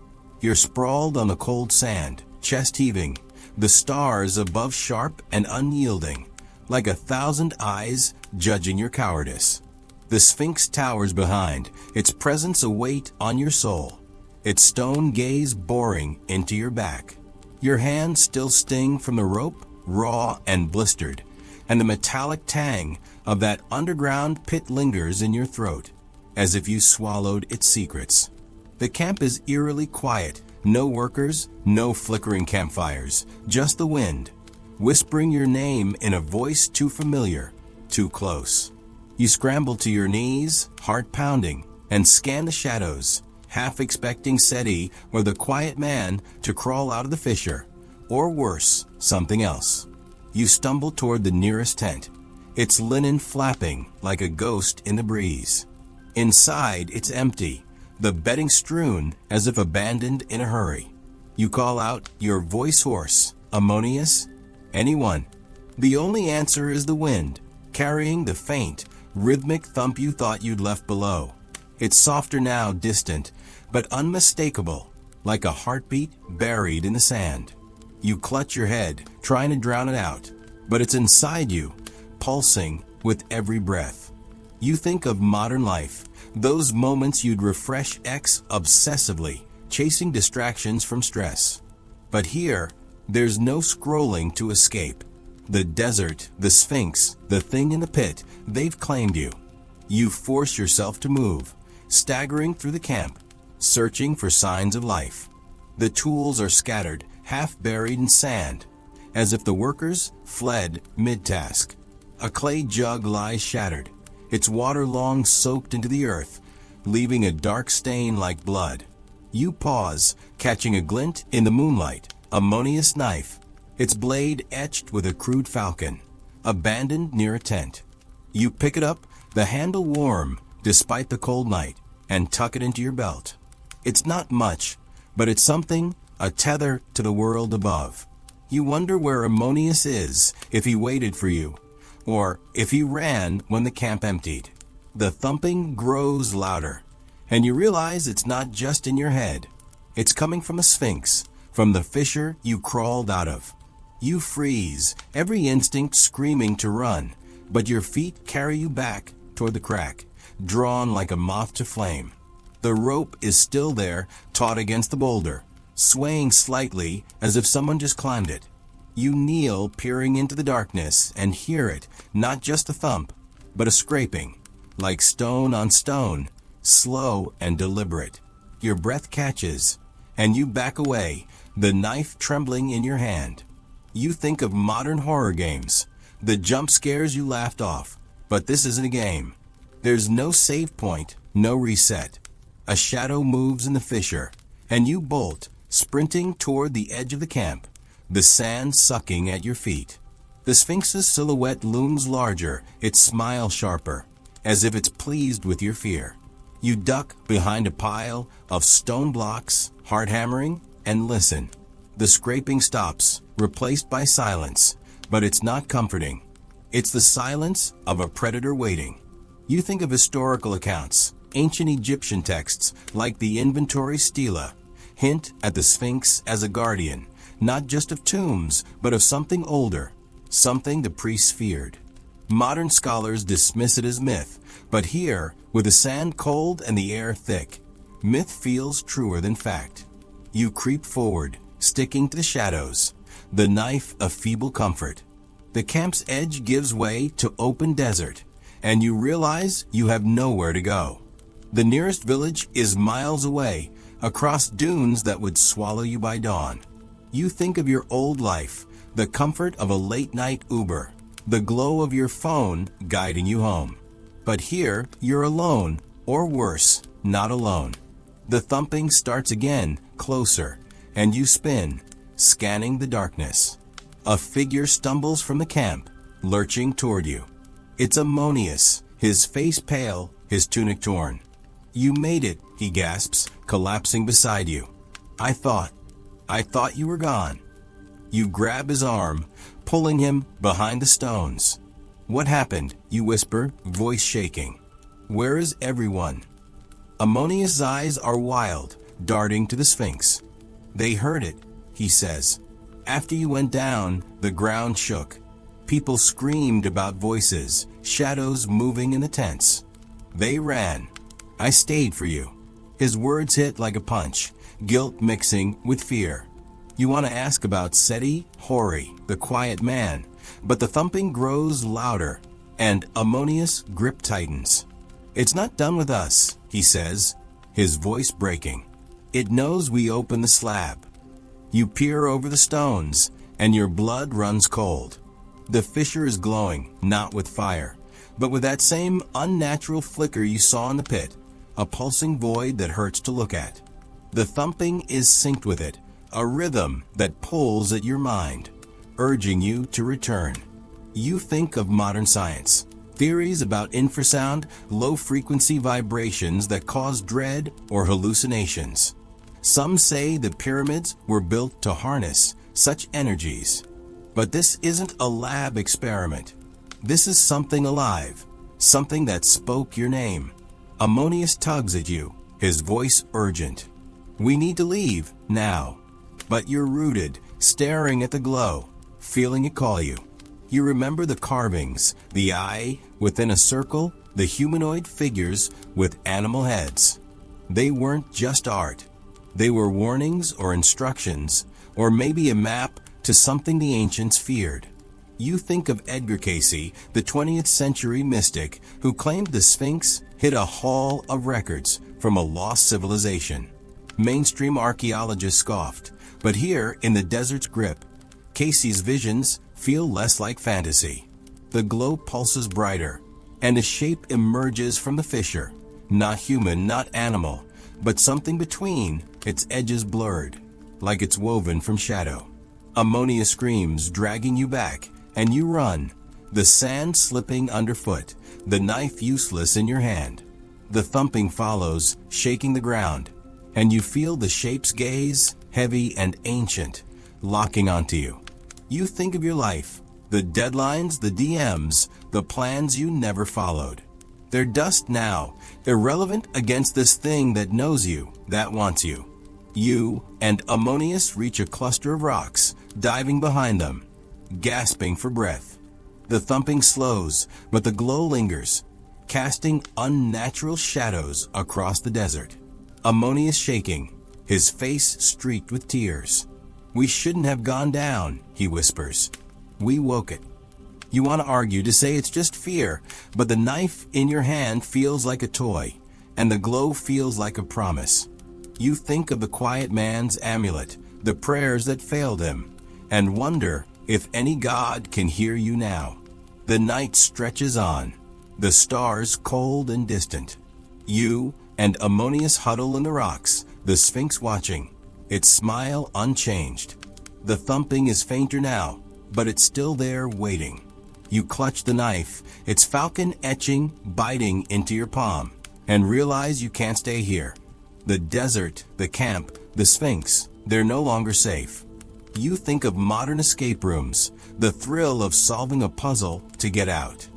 You're sprawled on the cold sand, chest heaving, the stars above sharp and unyielding, like 1,000 eyes judging your cowardice. The Sphinx towers behind, its presence a weight on your soul, its stone gaze boring into your back. Your hands still sting from the rope, raw and blistered, and the metallic tang of that underground pit lingers in your throat, as if you swallowed its secrets. The camp is eerily quiet, no workers, no flickering campfires, just the wind, whispering your name in a voice too familiar, too close. You scramble to your knees, heart pounding, and scan the shadows, half expecting Seti or the quiet man to crawl out of the fissure, or worse, something else. You stumble toward the nearest tent, its linen flapping like a ghost in the breeze. Inside, it's empty, the bedding strewn as if abandoned in a hurry. You call out, your voice hoarse, Ammonius? Anyone? The only answer is the wind, carrying the faint, rhythmic thump you thought you'd left below. It's softer now, distant, but unmistakable, like a heartbeat buried in the sand. You clutch your head, trying to drown it out, but it's inside you, pulsing with every breath. You think of modern life, those moments you'd refresh X obsessively, chasing distractions from stress. But here, there's no scrolling to escape. The desert, the Sphinx, the thing in the pit, they've claimed you. You force yourself to move, staggering through the camp, searching for signs of life. The tools are scattered, half buried in sand, as if the workers fled mid-task. A clay jug lies shattered, its water long soaked into the earth, leaving a dark stain like blood. You pause, catching a glint in the moonlight, Ammonius knife, its blade etched with a crude falcon, abandoned near a tent. You pick it up, the handle warm despite the cold night, and tuck it into your belt. It's not much, but it's something, a tether to the world above. You wonder where Ammonius is, if he waited for you, or if he ran when the camp emptied. The thumping grows louder, and you realize it's not just in your head. It's coming from a Sphinx, from the fissure you crawled out of. You freeze, every instinct screaming to run, but your feet carry you back toward the crack, drawn like a moth to flame. The rope is still there, taut against the boulder, swaying slightly as if someone just climbed it. You kneel, peering into the darkness, and hear it, not just a thump, but a scraping, like stone on stone, slow and deliberate. Your breath catches, and you back away, the knife trembling in your hand. You think of modern horror games, the jump scares you laughed off, but this isn't a game. There's no save point, no reset. A shadow moves in the fissure, and you bolt, sprinting toward the edge of the camp, the sand sucking at your feet. The Sphinx's silhouette looms larger, its smile sharper, as if it's pleased with your fear. You duck behind a pile of stone blocks, hard hammering, and listen. The scraping stops, replaced by silence, but it's not comforting. It's the silence of a predator waiting. You think of historical accounts, ancient Egyptian texts like the Inventory Stela, hint at the Sphinx as a guardian, not just of tombs, but of something older, something the priests feared. Modern scholars dismiss it as myth, but here, with the sand cold and the air thick, myth feels truer than fact. You creep forward, sticking to the shadows, the knife a feeble comfort. The camp's edge gives way to open desert, and you realize you have nowhere to go. The nearest village is miles away, across dunes that would swallow you by dawn. You think of your old life, the comfort of a late-night Uber, the glow of your phone guiding you home. But here, you're alone, or worse, not alone. The thumping starts again, closer, and you spin, scanning the darkness. A figure stumbles from the camp, lurching toward you. It's Ammonius, his face pale, his tunic torn. "You made it," he gasps, collapsing beside you. I thought you were gone." You grab his arm, pulling him behind the stones. "What happened?" you whisper, voice shaking. "Where is everyone?" Ammonius' eyes are wild, darting to the Sphinx. "They heard it," he says. "After you went down, the ground shook. People screamed about voices, shadows moving in the tents. They ran. I stayed for you." His words hit like a punch, guilt mixing with fear. You want to ask about Seti, Hori, the quiet man, but the thumping grows louder, and Ammonius' grip tightens. "It's not done with us," he says, his voice breaking. "It knows we open the slab." You peer over the stones, and your blood runs cold. The fissure is glowing, not with fire, but with that same unnatural flicker you saw in the pit, a pulsing void that hurts to look at. The thumping is synced with it, a rhythm that pulls at your mind, urging you to return. You think of modern science, theories about infrasound, low-frequency vibrations that cause dread or hallucinations. Some say the pyramids were built to harness such energies. But this isn't a lab experiment. This is something alive, something that spoke your name. Ammonius tugs at you, his voice urgent. "We need to leave, now." But you're rooted, staring at the glow, feeling it call you. You remember the carvings, the eye within a circle, the humanoid figures with animal heads. They weren't just art. They were warnings or instructions, or maybe a map to something the ancients feared. You think of Edgar Cayce, the 20th century mystic who claimed the Sphinx hid a haul of records from a lost civilization. Mainstream archaeologists scoffed, but here in the desert's grip, Cayce's visions feel less like fantasy. The glow pulses brighter, and a shape emerges from the fissure. Not human, not animal, but something between, its edges blurred, like it's woven from shadow. Ammonia screams, dragging you back, and you run, the sand slipping underfoot, the knife useless in your hand. The thumping follows, shaking the ground, and you feel the shape's gaze, heavy and ancient, locking onto you. You think of your life, the deadlines, the DMs, the plans you never followed. They're dust now, irrelevant against this thing that knows you, that wants you. You and Ammonius reach a cluster of rocks, diving behind them, gasping for breath. The thumping slows, but the glow lingers, casting unnatural shadows across the desert. Ammonius shaking, his face streaked with tears. "We shouldn't have gone down," he whispers. "We woke it." You want to argue, to say it's just fear, but the knife in your hand feels like a toy, and the glow feels like a promise. You think of the quiet man's amulet, the prayers that failed him, and wonder if any god can hear you now. The night stretches on, the stars cold and distant. You and Ammonius huddle in the rocks, the Sphinx watching, its smile unchanged. The thumping is fainter now, but it's still there waiting. You clutch the knife, its falcon etching, biting into your palm, and realize you can't stay here. The desert, the camp, the Sphinx, they're no longer safe. You think of modern escape rooms, the thrill of solving a puzzle to get out.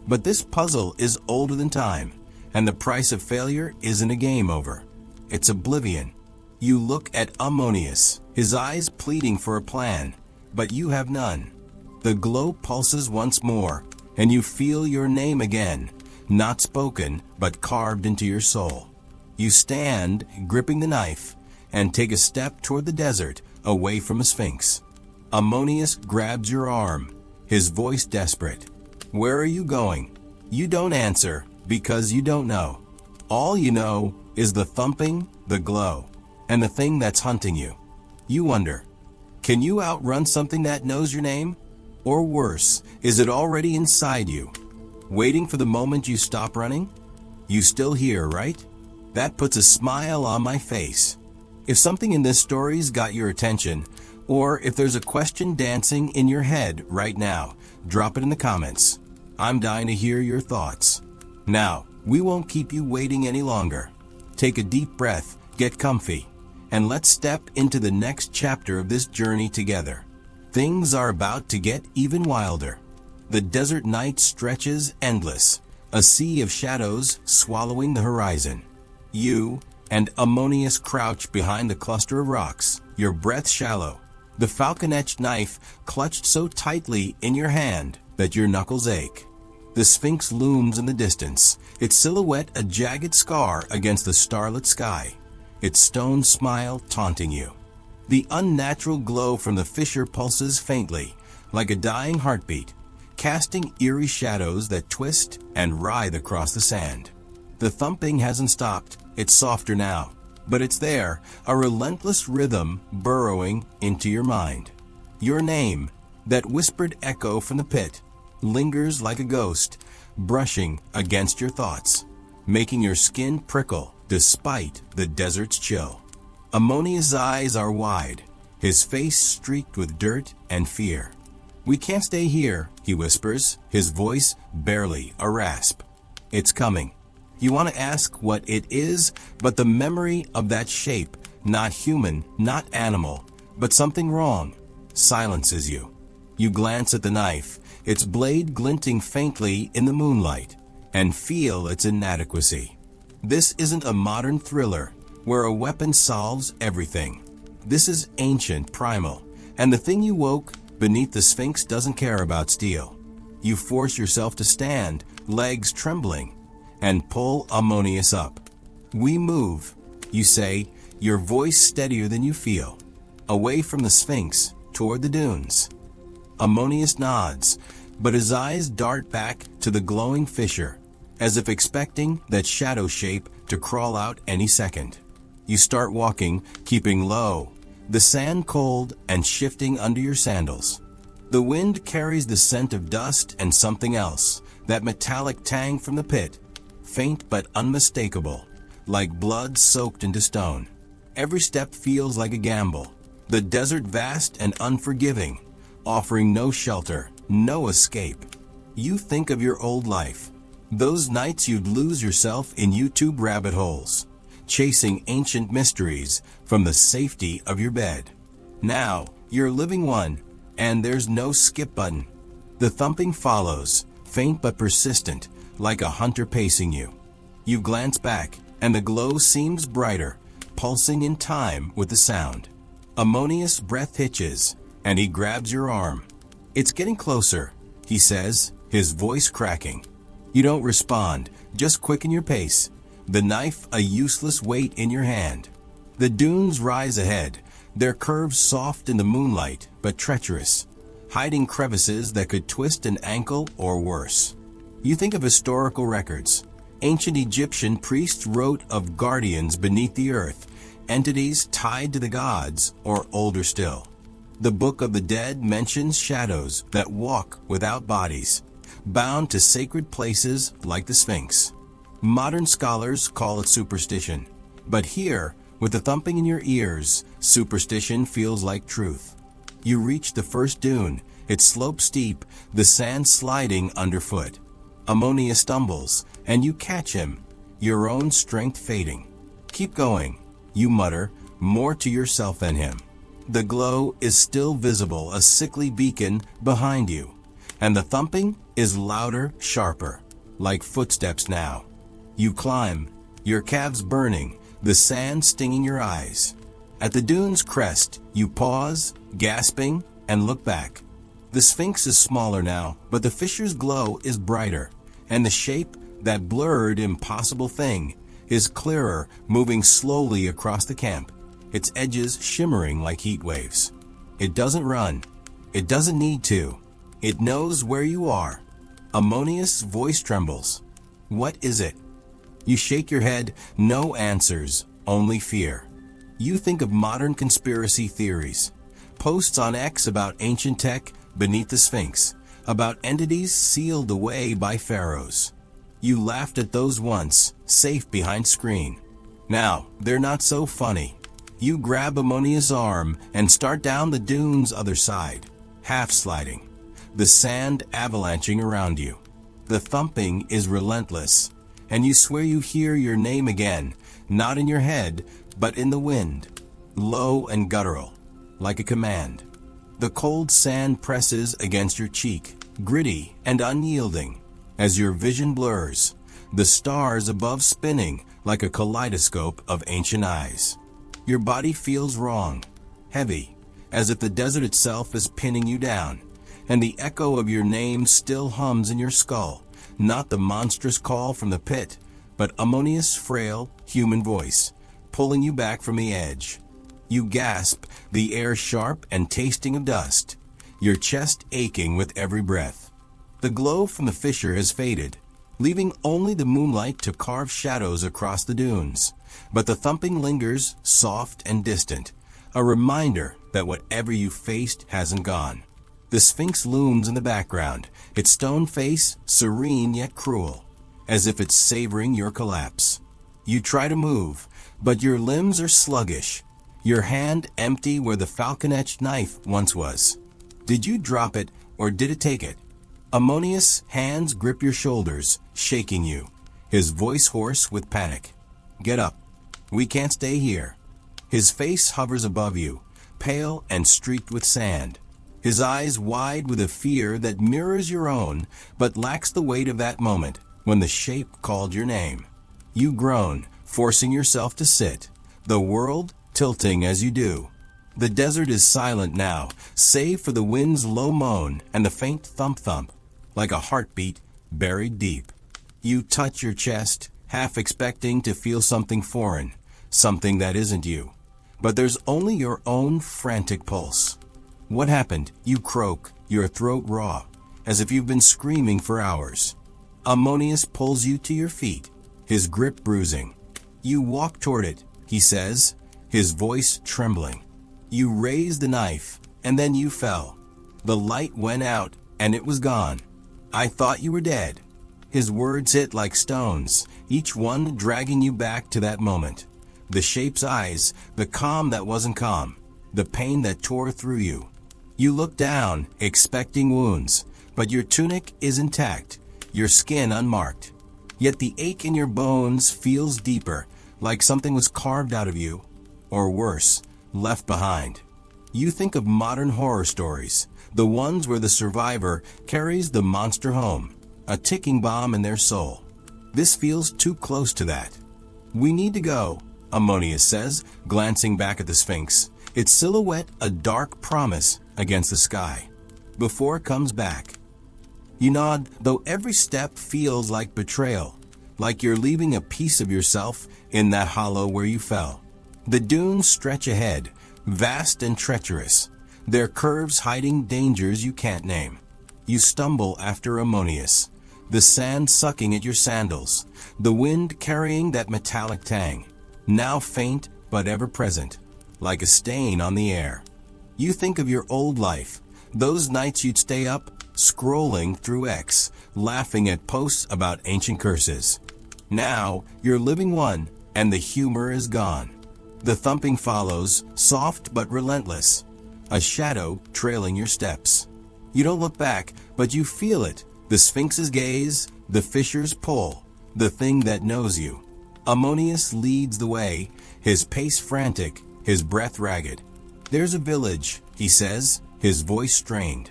But this puzzle is older than time, and the price of failure isn't a game over. It's oblivion. You look at Ammonius, his eyes pleading for a plan, but you have none. The glow pulses once more, and you feel your name again, not spoken, but carved into your soul. You stand, gripping the knife, and take a step toward the desert, away from a sphinx. Ammonius grabs your arm, his voice desperate. Where are you going? You don't answer, because you don't know. All you know is the thumping, the glow, and the thing that's hunting you. You wonder, can you outrun something that knows your name? Or worse, is it already inside you, waiting for the moment you stop running? You still here, right? That puts a smile on my face. If something in this story's got your attention, or if there's a question dancing in your head right now, drop it in the comments. I'm dying to hear your thoughts. Now, we won't keep you waiting any longer. Take a deep breath, get comfy, and let's step into the next chapter of this journey together. Things are about to get even wilder. The desert night stretches endless, a sea of shadows swallowing the horizon. You and Ammonius crouch behind the cluster of rocks, your breath shallow, the falcon-etched knife clutched so tightly in your hand that your knuckles ache. The Sphinx looms in the distance, its silhouette a jagged scar against the starlit sky, its stone smile taunting you. The unnatural glow from the fissure pulses faintly, like a dying heartbeat, casting eerie shadows that twist and writhe across the sand. The thumping hasn't stopped, it's softer now, but it's there, a relentless rhythm burrowing into your mind. Your name, that whispered echo from the pit, lingers like a ghost, brushing against your thoughts, making your skin prickle despite the desert's chill. Ammonius' eyes are wide, his face streaked with dirt and fear. We can't stay here, he whispers, his voice barely a rasp. It's coming. You want to ask what it is, but the memory of that shape, not human, not animal, but something wrong, silences you. You glance at the knife, its blade glinting faintly in the moonlight, and feel its inadequacy. This isn't a modern thriller, where a weapon solves everything. This is ancient, primal, and the thing you woke beneath the Sphinx doesn't care about steel. You force yourself to stand, legs trembling, and pull Ammonius up. We move, you say, your voice steadier than you feel, away from the Sphinx, toward the dunes. Ammonius nods, but his eyes dart back to the glowing fissure, as if expecting that shadow shape to crawl out any second. You start walking, keeping low, the sand cold and shifting under your sandals. The wind carries the scent of dust and something else, that metallic tang from the pit, faint but unmistakable, like blood soaked into stone. Every step feels like a gamble, the desert vast and unforgiving, offering no shelter, no escape. You think of your old life, those nights you'd lose yourself in YouTube rabbit holes, chasing ancient mysteries from the safety of your bed. Now, you're living one, and there's no skip button. The thumping follows, faint but persistent, like a hunter pacing you. You glance back, and the glow seems brighter, pulsing in time with the sound. Ammonius' breath hitches, and he grabs your arm. It's getting closer, he says, his voice cracking. You don't respond, just quicken your pace, the knife a useless weight in your hand. The dunes rise ahead, their curves soft in the moonlight, but treacherous, hiding crevices that could twist an ankle or worse. You think of historical records. Ancient Egyptian priests wrote of guardians beneath the earth, entities tied to the gods, or older still. The Book of the Dead mentions shadows that walk without bodies, bound to sacred places like the Sphinx. Modern scholars call it superstition, but here, with the thumping in your ears, superstition feels like truth. You reach the first dune, its slope steep, the sand sliding underfoot. Ammonius stumbles, and you catch him, your own strength fading. Keep going, you mutter, more to yourself than him. The glow is still visible, a sickly beacon behind you, and the thumping is louder, sharper, like footsteps now. You climb, your calves burning, the sand stinging your eyes. At the dune's crest, you pause, gasping, and look back. The Sphinx is smaller now, but the fissure's glow is brighter, and the shape, that blurred, impossible thing, is clearer, moving slowly across the camp, its edges shimmering like heat waves. It doesn't run. It doesn't need to. It knows where you are. Ammonius' voice trembles. What is it? You shake your head, no answers, only fear. You think of modern conspiracy theories, posts on X about ancient tech beneath the Sphinx, about entities sealed away by pharaohs. You laughed at those once, safe behind screen. Now, they're not so funny. You grab Ammonius' arm and start down the dune's other side, half sliding, the sand avalanching around you. The thumping is relentless, and you swear you hear your name again, not in your head, but in the wind, low and guttural, like a command. The cold sand presses against your cheek, gritty and unyielding, as your vision blurs, the stars above spinning like a kaleidoscope of ancient eyes. Your body feels wrong, heavy, as if the desert itself is pinning you down, and the echo of your name still hums in your skull, not the monstrous call from the pit, but Ammonius' frail, human voice, pulling you back from the edge. You gasp, the air sharp and tasting of dust, your chest aching with every breath. The glow from the fissure has faded, leaving only the moonlight to carve shadows across the dunes. But the thumping lingers, soft and distant, a reminder that whatever you faced hasn't gone. The Sphinx looms in the background, its stone face serene yet cruel, as if it's savoring your collapse. You try to move, but your limbs are sluggish, your hand empty where the falcon-etched knife once was. Did you drop it, or did it take it? Ammonius' hands grip your shoulders, shaking you, his voice hoarse with panic. Get up. We can't stay here. His face hovers above you, pale and streaked with sand, his eyes wide with a fear that mirrors your own, but lacks the weight of that moment when the shape called your name. You groan, forcing yourself to sit, the world tilting as you do. The desert is silent now, save for the wind's low moan and the faint thump-thump, like a heartbeat buried deep. You touch your chest, half expecting to feel something foreign, something that isn't you. But there's only your own frantic pulse. What happened? You croak, your throat raw, as if you've been screaming for hours. Ammonius pulls you to your feet, his grip bruising. You walk toward it, he says, his voice trembling. You raised the knife, and then you fell. The light went out, and it was gone. I thought you were dead. His words hit like stones, each one dragging you back to that moment. The shape's eyes, the calm that wasn't calm, the pain that tore through you. You look down, expecting wounds, but your tunic is intact, your skin unmarked. Yet the ache in your bones feels deeper, like something was carved out of you, or worse, left behind. You think of modern horror stories, the ones where the survivor carries the monster home, a ticking bomb in their soul. This feels too close to that. We need to go, Ammonius says, glancing back at the Sphinx, its silhouette a dark promise against the sky. Before it comes back. You nod, though every step feels like betrayal, like you're leaving a piece of yourself in that hollow where you fell. The dunes stretch ahead, vast and treacherous, their curves hiding dangers you can't name. You stumble after Ammonius, the sand sucking at your sandals, the wind carrying that metallic tang, now faint but ever present, like a stain on the air. You think of your old life, those nights you'd stay up, scrolling through X, laughing at posts about ancient curses. Now, you're living one, and the humor is gone. The thumping follows, soft but relentless, a shadow trailing your steps. You don't look back, but you feel it, the Sphinx's gaze, the fissure's pull, the thing that knows you. Ammonius leads the way, his pace frantic, his breath ragged. There's a village, he says, his voice strained.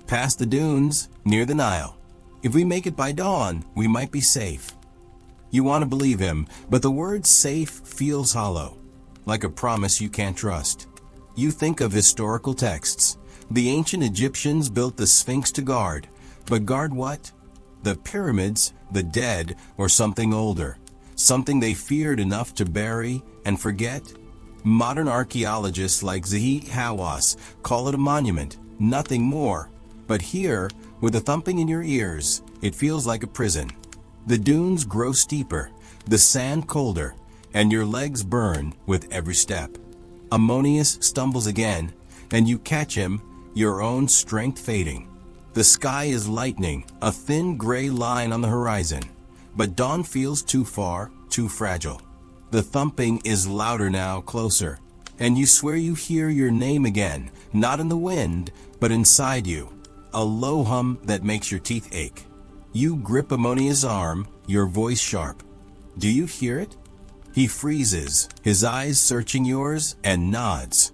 Past the dunes, near the Nile. If we make it by dawn, we might be safe. You want to believe him, but the word safe feels hollow. like a promise you can't trust. You think of historical texts. The ancient Egyptians built the Sphinx to guard. But guard what? The pyramids, the dead, or something older? Something they feared enough to bury and forget? Modern archaeologists like Zahi Hawass call it a monument, nothing more. But here, with a thumping in your ears, it feels like a prison. The dunes grow steeper, the sand colder, and your legs burn with every step. Ammonius stumbles again, and you catch him, your own strength fading. The sky is lightening, a thin gray line on the horizon. But dawn feels too far, too fragile. The thumping is louder now, closer. And you swear you hear your name again, not in the wind, but inside you. A low hum that makes your teeth ache. You grip Ammonius' arm, your voice sharp. Do you hear it? He freezes, his eyes searching yours, and nods.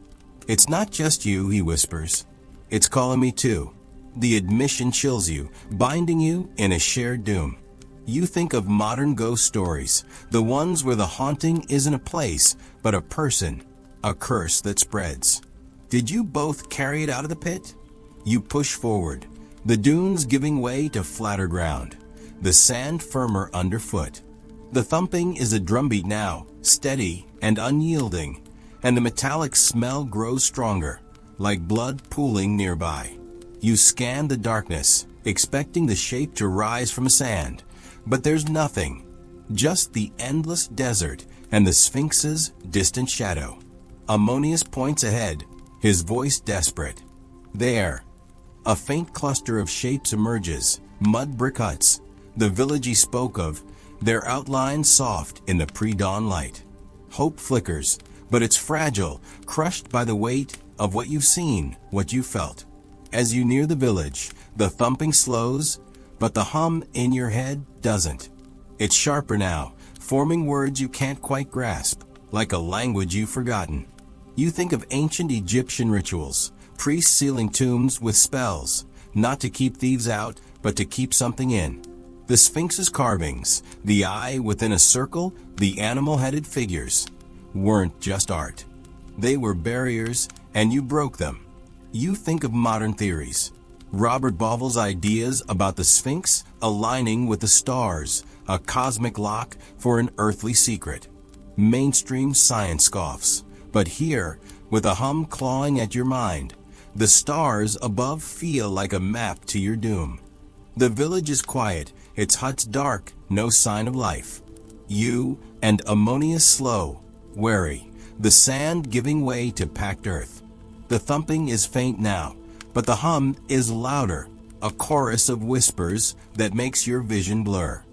It's not just you, he whispers. It's calling me too. The admission chills you, binding you in a shared doom. You think of modern ghost stories, the ones where the haunting isn't a place, but a person, a curse that spreads. Did you both carry it out of the pit? You push forward, the dunes giving way to flatter ground, the sand firmer underfoot. The thumping is a drumbeat now, steady and unyielding, and the metallic smell grows stronger, like blood pooling nearby. You scan the darkness, expecting the shape to rise from sand, but there's nothing, just the endless desert and the Sphinx's distant shadow. Ammonius points ahead, his voice desperate. There, a faint cluster of shapes emerges, mud brick huts, the village he spoke of, their outlines soft in the pre-dawn light. Hope flickers, but it's fragile, crushed by the weight of what you've seen, what you felt. As you near the village, the thumping slows, but the hum in your head doesn't. It's sharper now, forming words you can't quite grasp, like a language you've forgotten. You think of ancient Egyptian rituals, priests sealing tombs with spells, not to keep thieves out, but to keep something in. The Sphinx's carvings, the eye within a circle, the animal-headed figures, weren't just art. They were barriers, and you broke them. You think of modern theories. Robert Bauval's ideas about the Sphinx aligning with the stars, a cosmic lock for an earthly secret. Mainstream science scoffs. But here, with a hum clawing at your mind, the stars above feel like a map to your doom. The village is quiet, its huts dark, no sign of life. You and Ammonius slow, wary, the sand giving way to packed earth. The thumping is faint now, but the hum is louder, a chorus of whispers that makes your vision blur.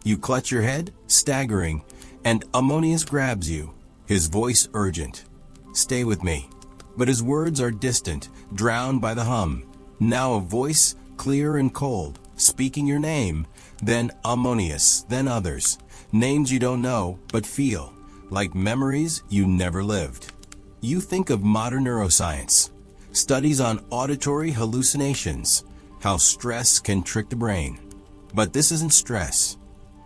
You clutch your head, staggering, and Ammonius grabs you, his voice urgent. Stay with me. But his words are distant, drowned by the hum. Now a voice, clear and cold, speaking your name, then Ammonius, then others. Names you don't know, but feel, like memories you never lived. You think of modern neuroscience, studies on auditory hallucinations, how stress can trick the brain. But this isn't stress.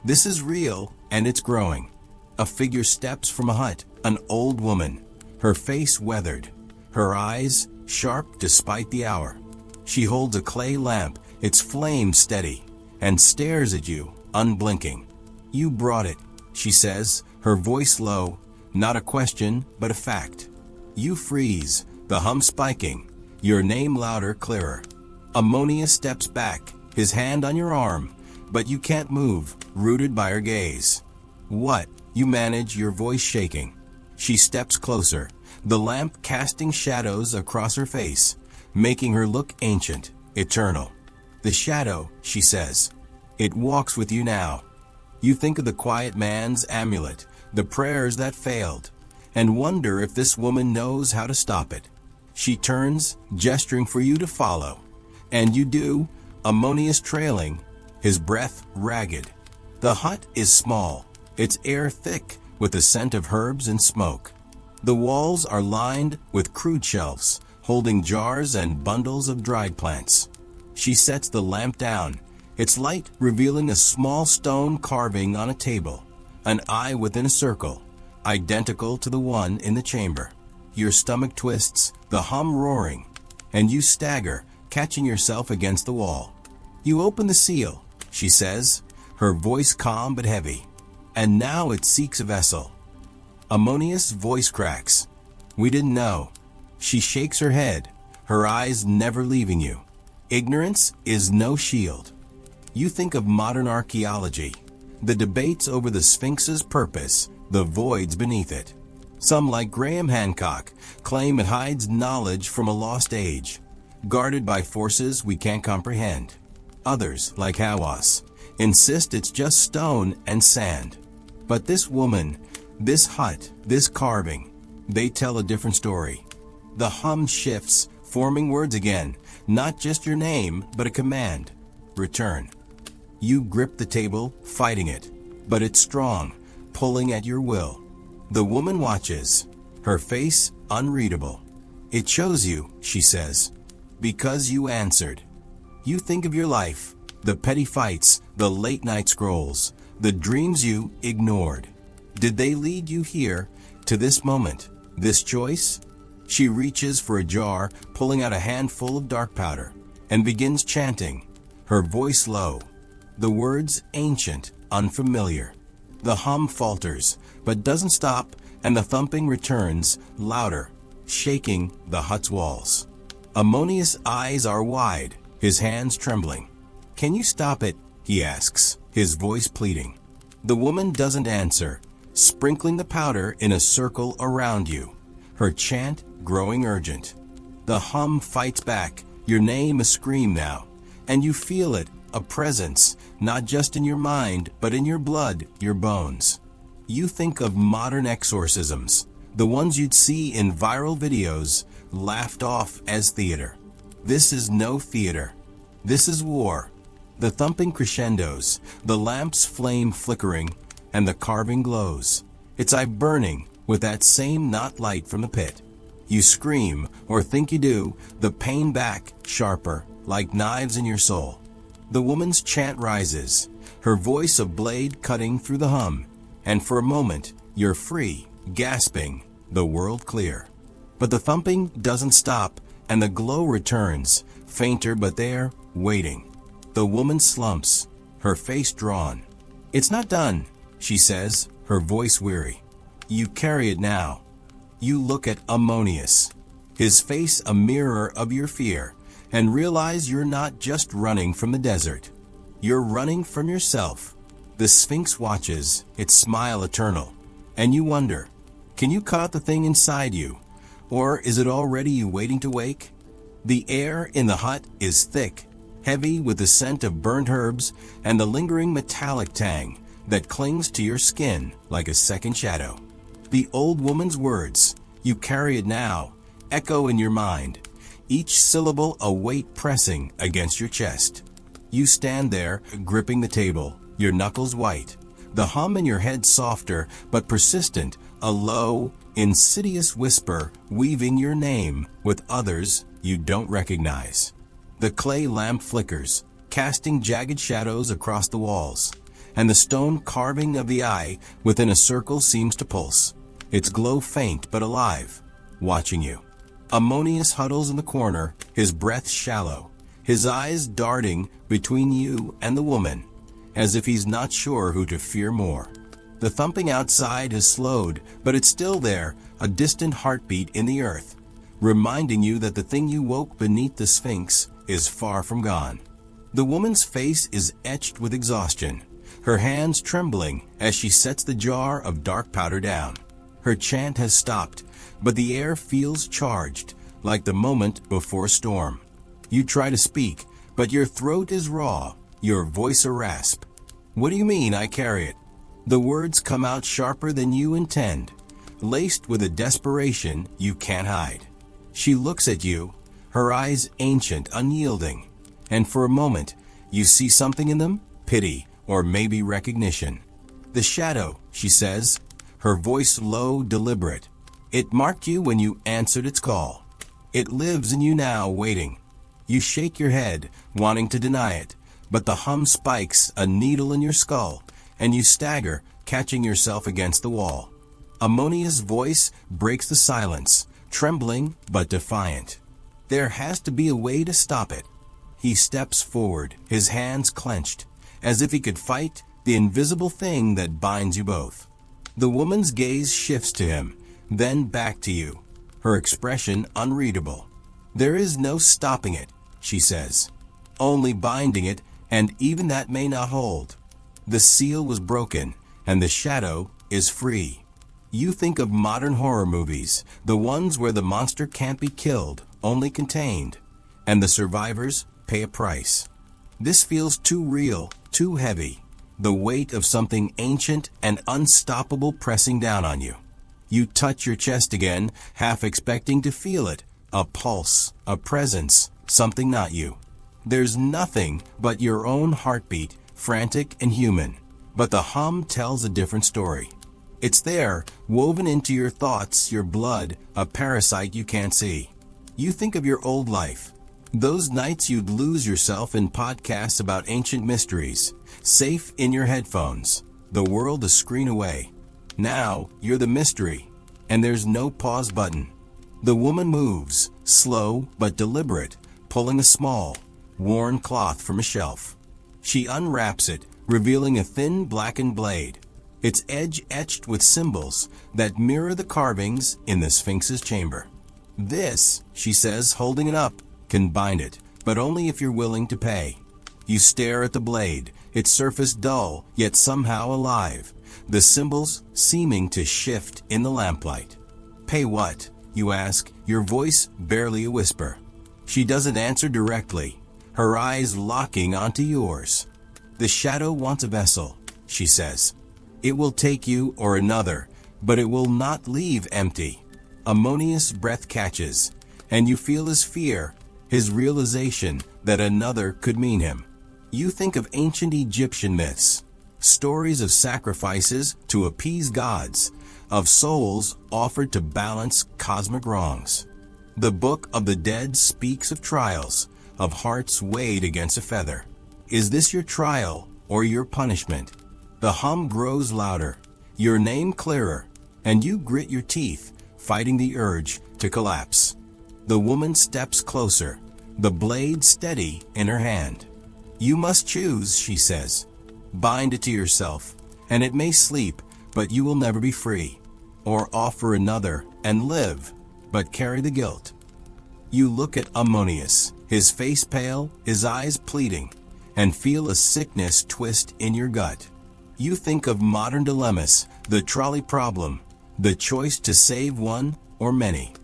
This is real, and it's growing. A figure steps from a hut, an old woman, her face weathered, her eyes sharp despite the hour. She holds a clay lamp, its flame steady, and stares at you, unblinking. You brought it, she says, her voice low, not a question, but a fact. You freeze, the hum spiking, your name louder, clearer. Ammonius steps back, his hand on your arm, but you can't move, rooted by her gaze. What? You manage, your voice shaking. She steps closer, the lamp casting shadows across her face, making her look ancient, eternal. The shadow, she says. It walks with you now. You think of the quiet man's amulet, the prayers that failed, and wonder if this woman knows how to stop it. She turns, gesturing for you to follow. And you do, Ammonius trailing, his breath ragged. The hut is small, its air thick with the scent of herbs and smoke. The walls are lined with crude shelves, holding jars and bundles of dried plants. She sets the lamp down, its light revealing a small stone carving on a table, an eye within a circle, identical to the one in the chamber. Your stomach twists, the hum roaring, and you stagger, catching yourself against the wall. You open the seal, she says, her voice calm but heavy. And now it seeks a vessel. Ammonia's voice cracks. We didn't know. She shakes her head, her eyes never leaving you. Ignorance is no shield. You think of modern archaeology, the debates over the Sphinx's purpose, the voids beneath it. Some, like Graham Hancock, claim it hides knowledge from a lost age, guarded by forces we can't comprehend. Others, like Hawass, insist it's just stone and sand. But this woman, this hut, this carving, they tell a different story. The hum shifts, forming words again, not just your name, but a command. Return. You grip the table, fighting it, but it's strong, pulling at your will. The woman watches, her face unreadable. It shows you, she says, because you answered. You think of your life, the petty fights, the late-night scrolls, the dreams you ignored. Did they lead you here, to this moment, this choice? She reaches for a jar, pulling out a handful of dark powder, and begins chanting, her voice low. The words ancient, unfamiliar. The hum falters, but doesn't stop, and the thumping returns, louder, shaking the hut's walls. Ammonia's eyes are wide, his hands trembling. Can you stop it? He asks, his voice pleading. The woman doesn't answer, sprinkling the powder in a circle around you, her chant growing urgent. The hum fights back, your name a scream now, and you feel it, a presence, not just in your mind, but in your blood, your bones. You think of modern exorcisms, the ones you'd see in viral videos, laughed off as theater. This is no theater. This is war. The thumping crescendos, the lamp's flame flickering, and the carving glows. Its eye burning with that same not light from the pit. You scream, or think you do, the pain back, sharper, like knives in your soul. The woman's chant rises, her voice a blade cutting through the hum, and for a moment, you're free, gasping, the world clear. But the thumping doesn't stop, and the glow returns, fainter but there, waiting. The woman slumps, her face drawn. It's not done, she says, her voice weary. You carry it now. You look at Ammonius, his face a mirror of your fear, and realize you're not just running from the desert. You're running from yourself. The Sphinx watches, its smile eternal, and you wonder, can you cut out the thing inside you? Or is it already you waiting to wake? The air in the hut is thick, heavy with the scent of burnt herbs and the lingering metallic tang that clings to your skin like a second shadow. The old woman's words, you carry it now, echo in your mind, each syllable a weight pressing against your chest. You stand there, gripping the table, your knuckles white, the hum in your head softer but persistent, a low, insidious whisper weaving your name with others you don't recognize. The clay lamp flickers, casting jagged shadows across the walls, and the stone carving of the eye within a circle seems to pulse, its glow faint but alive, watching you. Ammonius huddles in the corner, his breath shallow, his eyes darting between you and the woman, as if he's not sure who to fear more. The thumping outside has slowed, but it's still there, a distant heartbeat in the earth, reminding you that the thing you woke beneath the Sphinx is far from gone. The woman's face is etched with exhaustion, her hands trembling as she sets the jar of dark powder down. Her chant has stopped, but the air feels charged, like the moment before a storm. You try to speak, but your throat is raw, your voice a rasp. What do you mean I carry it? The words come out sharper than you intend, laced with a desperation you can't hide. She looks at you, her eyes ancient, unyielding, and for a moment, you see something in them, pity, or maybe recognition. The shadow, she says, her voice low, deliberate. It marked you when you answered its call. It lives in you now, waiting. You shake your head, wanting to deny it, but the hum spikes a needle in your skull, and you stagger, catching yourself against the wall. Ammonia's voice breaks the silence, trembling but defiant. There has to be a way to stop it. He steps forward, his hands clenched, as if he could fight the invisible thing that binds you both. The woman's gaze shifts to him, then back to you, her expression unreadable. "There is no stopping it," she says. "Only binding it, and even that may not hold." The seal was broken, and the shadow is free. You think of modern horror movies, the ones where the monster can't be killed, only contained, and the survivors pay a price. This feels too real, too heavy, the weight of something ancient and unstoppable pressing down on you. You touch your chest again, half expecting to feel it, a pulse, a presence, something not you. There's nothing but your own heartbeat, frantic and human, but the hum tells a different story. It's there, woven into your thoughts, your blood, a parasite you can't see. You think of your old life, those nights you'd lose yourself in podcasts about ancient mysteries, safe in your headphones, the world a screen away. Now, you're the mystery, and there's no pause button. The woman moves, slow but deliberate, pulling a small, worn cloth from a shelf. She unwraps it, revealing a thin blackened blade, its edge etched with symbols that mirror the carvings in the Sphinx's chamber. "This," she says, holding it up, "can bind it, but only if you're willing to pay." You stare at the blade, its surface dull, yet somehow alive, the symbols seeming to shift in the lamplight. "Pay what?" you ask, your voice barely a whisper. She doesn't answer directly, her eyes locking onto yours. "The shadow wants a vessel," she says. "It will take you or another, but it will not leave empty." Ammonia's breath catches, and you feel his fear, his realization that another could mean him. You think of ancient Egyptian myths, stories of sacrifices to appease gods, of souls offered to balance cosmic wrongs. The Book of the Dead speaks of trials, of hearts weighed against a feather. Is this your trial or your punishment? The hum grows louder, your name clearer, and you grit your teeth, fighting the urge to collapse. The woman steps closer, the blade steady in her hand. "You must choose," she says. "Bind it to yourself, and it may sleep, but you will never be free. Or offer another and live, but carry the guilt." You look at Ammonius, his face pale, his eyes pleading, and feel a sickness twist in your gut. You think of modern dilemmas, the trolley problem, the choice to save one or many.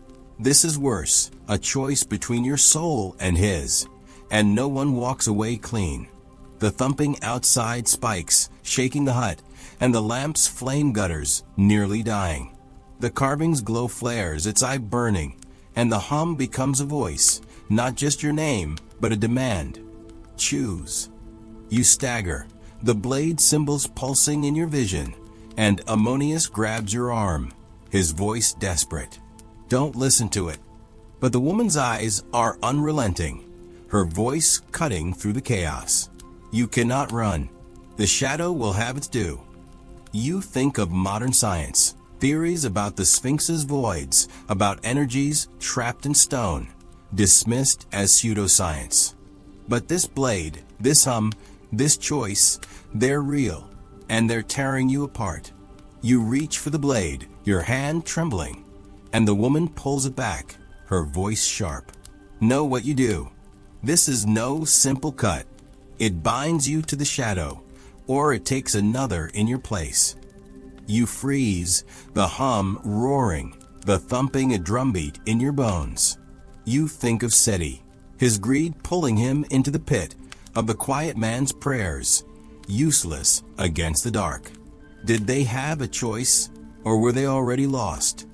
This is worse, a choice between your soul and his, and no one walks away clean. The thumping outside spikes, shaking the hut, and the lamp's flame gutters, nearly dying. The carving's glow flares, its eye burning, and the hum becomes a voice, not just your name, but a demand. Choose. You stagger, the blade symbols pulsing in your vision, and Ammonius grabs your arm, his voice desperate. Don't listen to it. But the woman's eyes are unrelenting, her voice cutting through the chaos. You cannot run. The shadow will have its due. You think of modern science, theories about the Sphinx's voids, about energies trapped in stone, dismissed as pseudoscience. But this blade, this hum, this choice, they're real, and they're tearing you apart. You reach for the blade, your hand trembling, and the woman pulls it back, her voice sharp. Know what you do. This is no simple cut. It binds you to the shadow, or it takes another in your place. You freeze, the hum roaring, the thumping a drumbeat in your bones. You think of Seti, his greed pulling him into the pit, of the quiet man's prayers, useless against the dark. Did they have a choice, or were they already lost?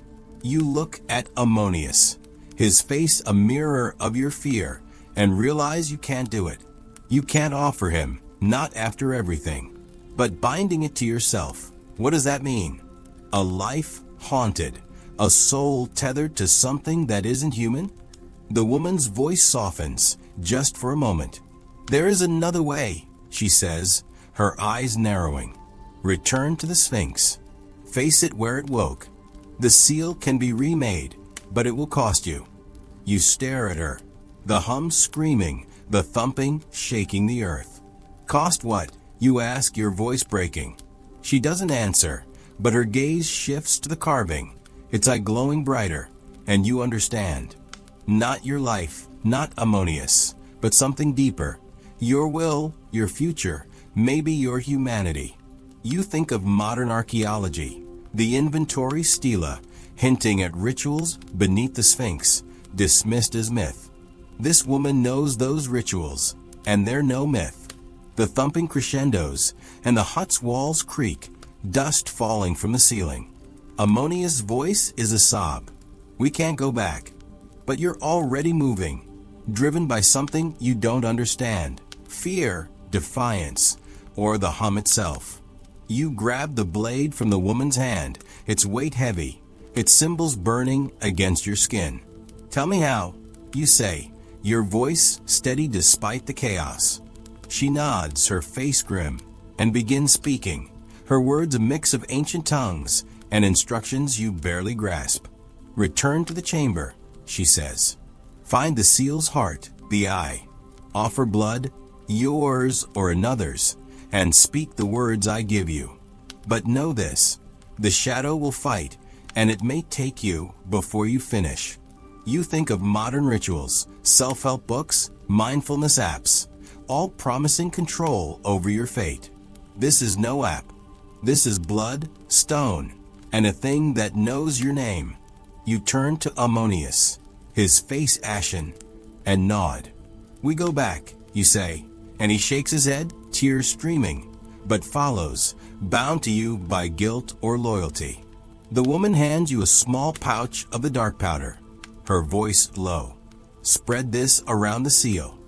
You look at Ammonius, his face a mirror of your fear, and realize you can't do it. You can't offer him, not after everything. But binding it to yourself, what does that mean? A life haunted, a soul tethered to something that isn't human? The woman's voice softens, just for a moment. "There is another way," she says, her eyes narrowing. "Return to the Sphinx. Face it where it woke, The seal can be remade, but it will cost you. You stare at her, the hum screaming, the thumping shaking the earth. Cost what? You ask, your voice breaking. She doesn't answer, but her gaze shifts to the carving, its eye glowing brighter, and you understand. Not your life, not Ammonius, but something deeper. Your will, your future, maybe your humanity. You think of modern archaeology, the inventory stela, hinting at rituals beneath the Sphinx, dismissed as myth. This woman knows those rituals, and they're no myth. The thumping crescendos, and the hut's walls creak, dust falling from the ceiling. Ammonius' voice is a sob. We can't go back. But you're already moving, driven by something you don't understand. Fear, defiance, or the hum itself. You grab the blade from the woman's hand, its weight heavy, its symbols burning against your skin. Tell me how, you say, your voice steady despite the chaos. She nods, her face grim, and begins speaking, her words a mix of ancient tongues and instructions you barely grasp. Return to the chamber, she says. Find the seal's heart, the eye. Offer blood, yours or another's, and speak the words I give you. But know this, the shadow will fight, and it may take you before you finish. You think of modern rituals, self-help books, mindfulness apps, all promising control over your fate. This is no app. This is blood, stone, and a thing that knows your name. You turn to Ammonius, his face ashen, and nod. We go back, you say, and he shakes his head, tears streaming, but follows, bound to you by guilt or loyalty. The woman hands you a small pouch of the dark powder, her voice low. Spread this around the seal.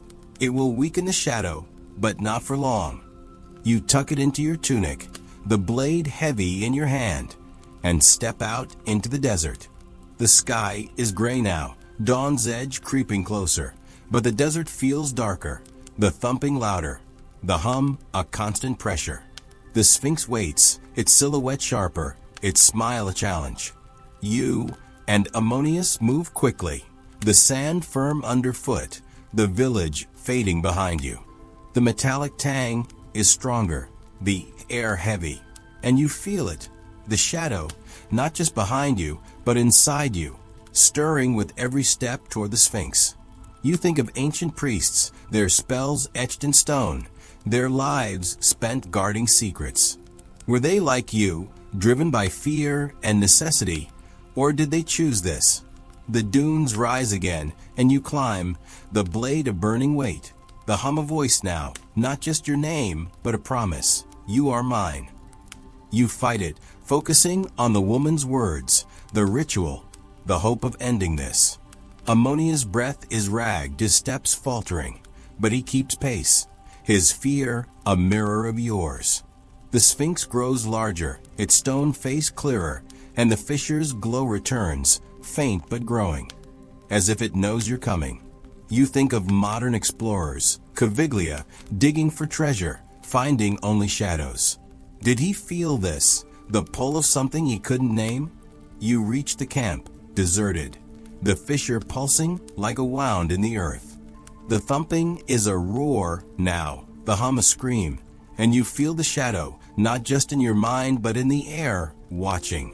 It will weaken the shadow, but not for long. You tuck it into your tunic, the blade heavy in your hand, and step out into the desert. The sky is gray now, dawn's edge creeping closer, but the desert feels darker, the thumping louder, the hum a constant pressure. The Sphinx waits, its silhouette sharper, its smile a challenge. You and Ammonius move quickly, the sand firm underfoot, the village fading behind you. The metallic tang is stronger, the air heavy, and you feel it, the shadow, not just behind you, but inside you, stirring with every step toward the Sphinx. You think of ancient priests, their spells etched in stone, their lives spent guarding secrets. Were they like you, driven by fear and necessity, or did they choose this? The dunes rise again, and you climb, the blade a burning weight, the hum a voice now, not just your name, but a promise. You are mine. You fight it, focusing on the woman's words, the ritual, the hope of ending this. Ammonia's breath is ragged, his steps faltering, but he keeps pace, his fear a mirror of yours. The Sphinx grows larger, its stone face clearer, and the fissure's glow returns, faint but growing, as if it knows you're coming. You think of modern explorers, Caviglia, digging for treasure, finding only shadows. Did he feel this, the pull of something he couldn't name? You reach the camp, deserted, the fissure pulsing like a wound in the earth. The thumping is a roar now, the hum a scream, and you feel the shadow, not just in your mind but in the air, watching.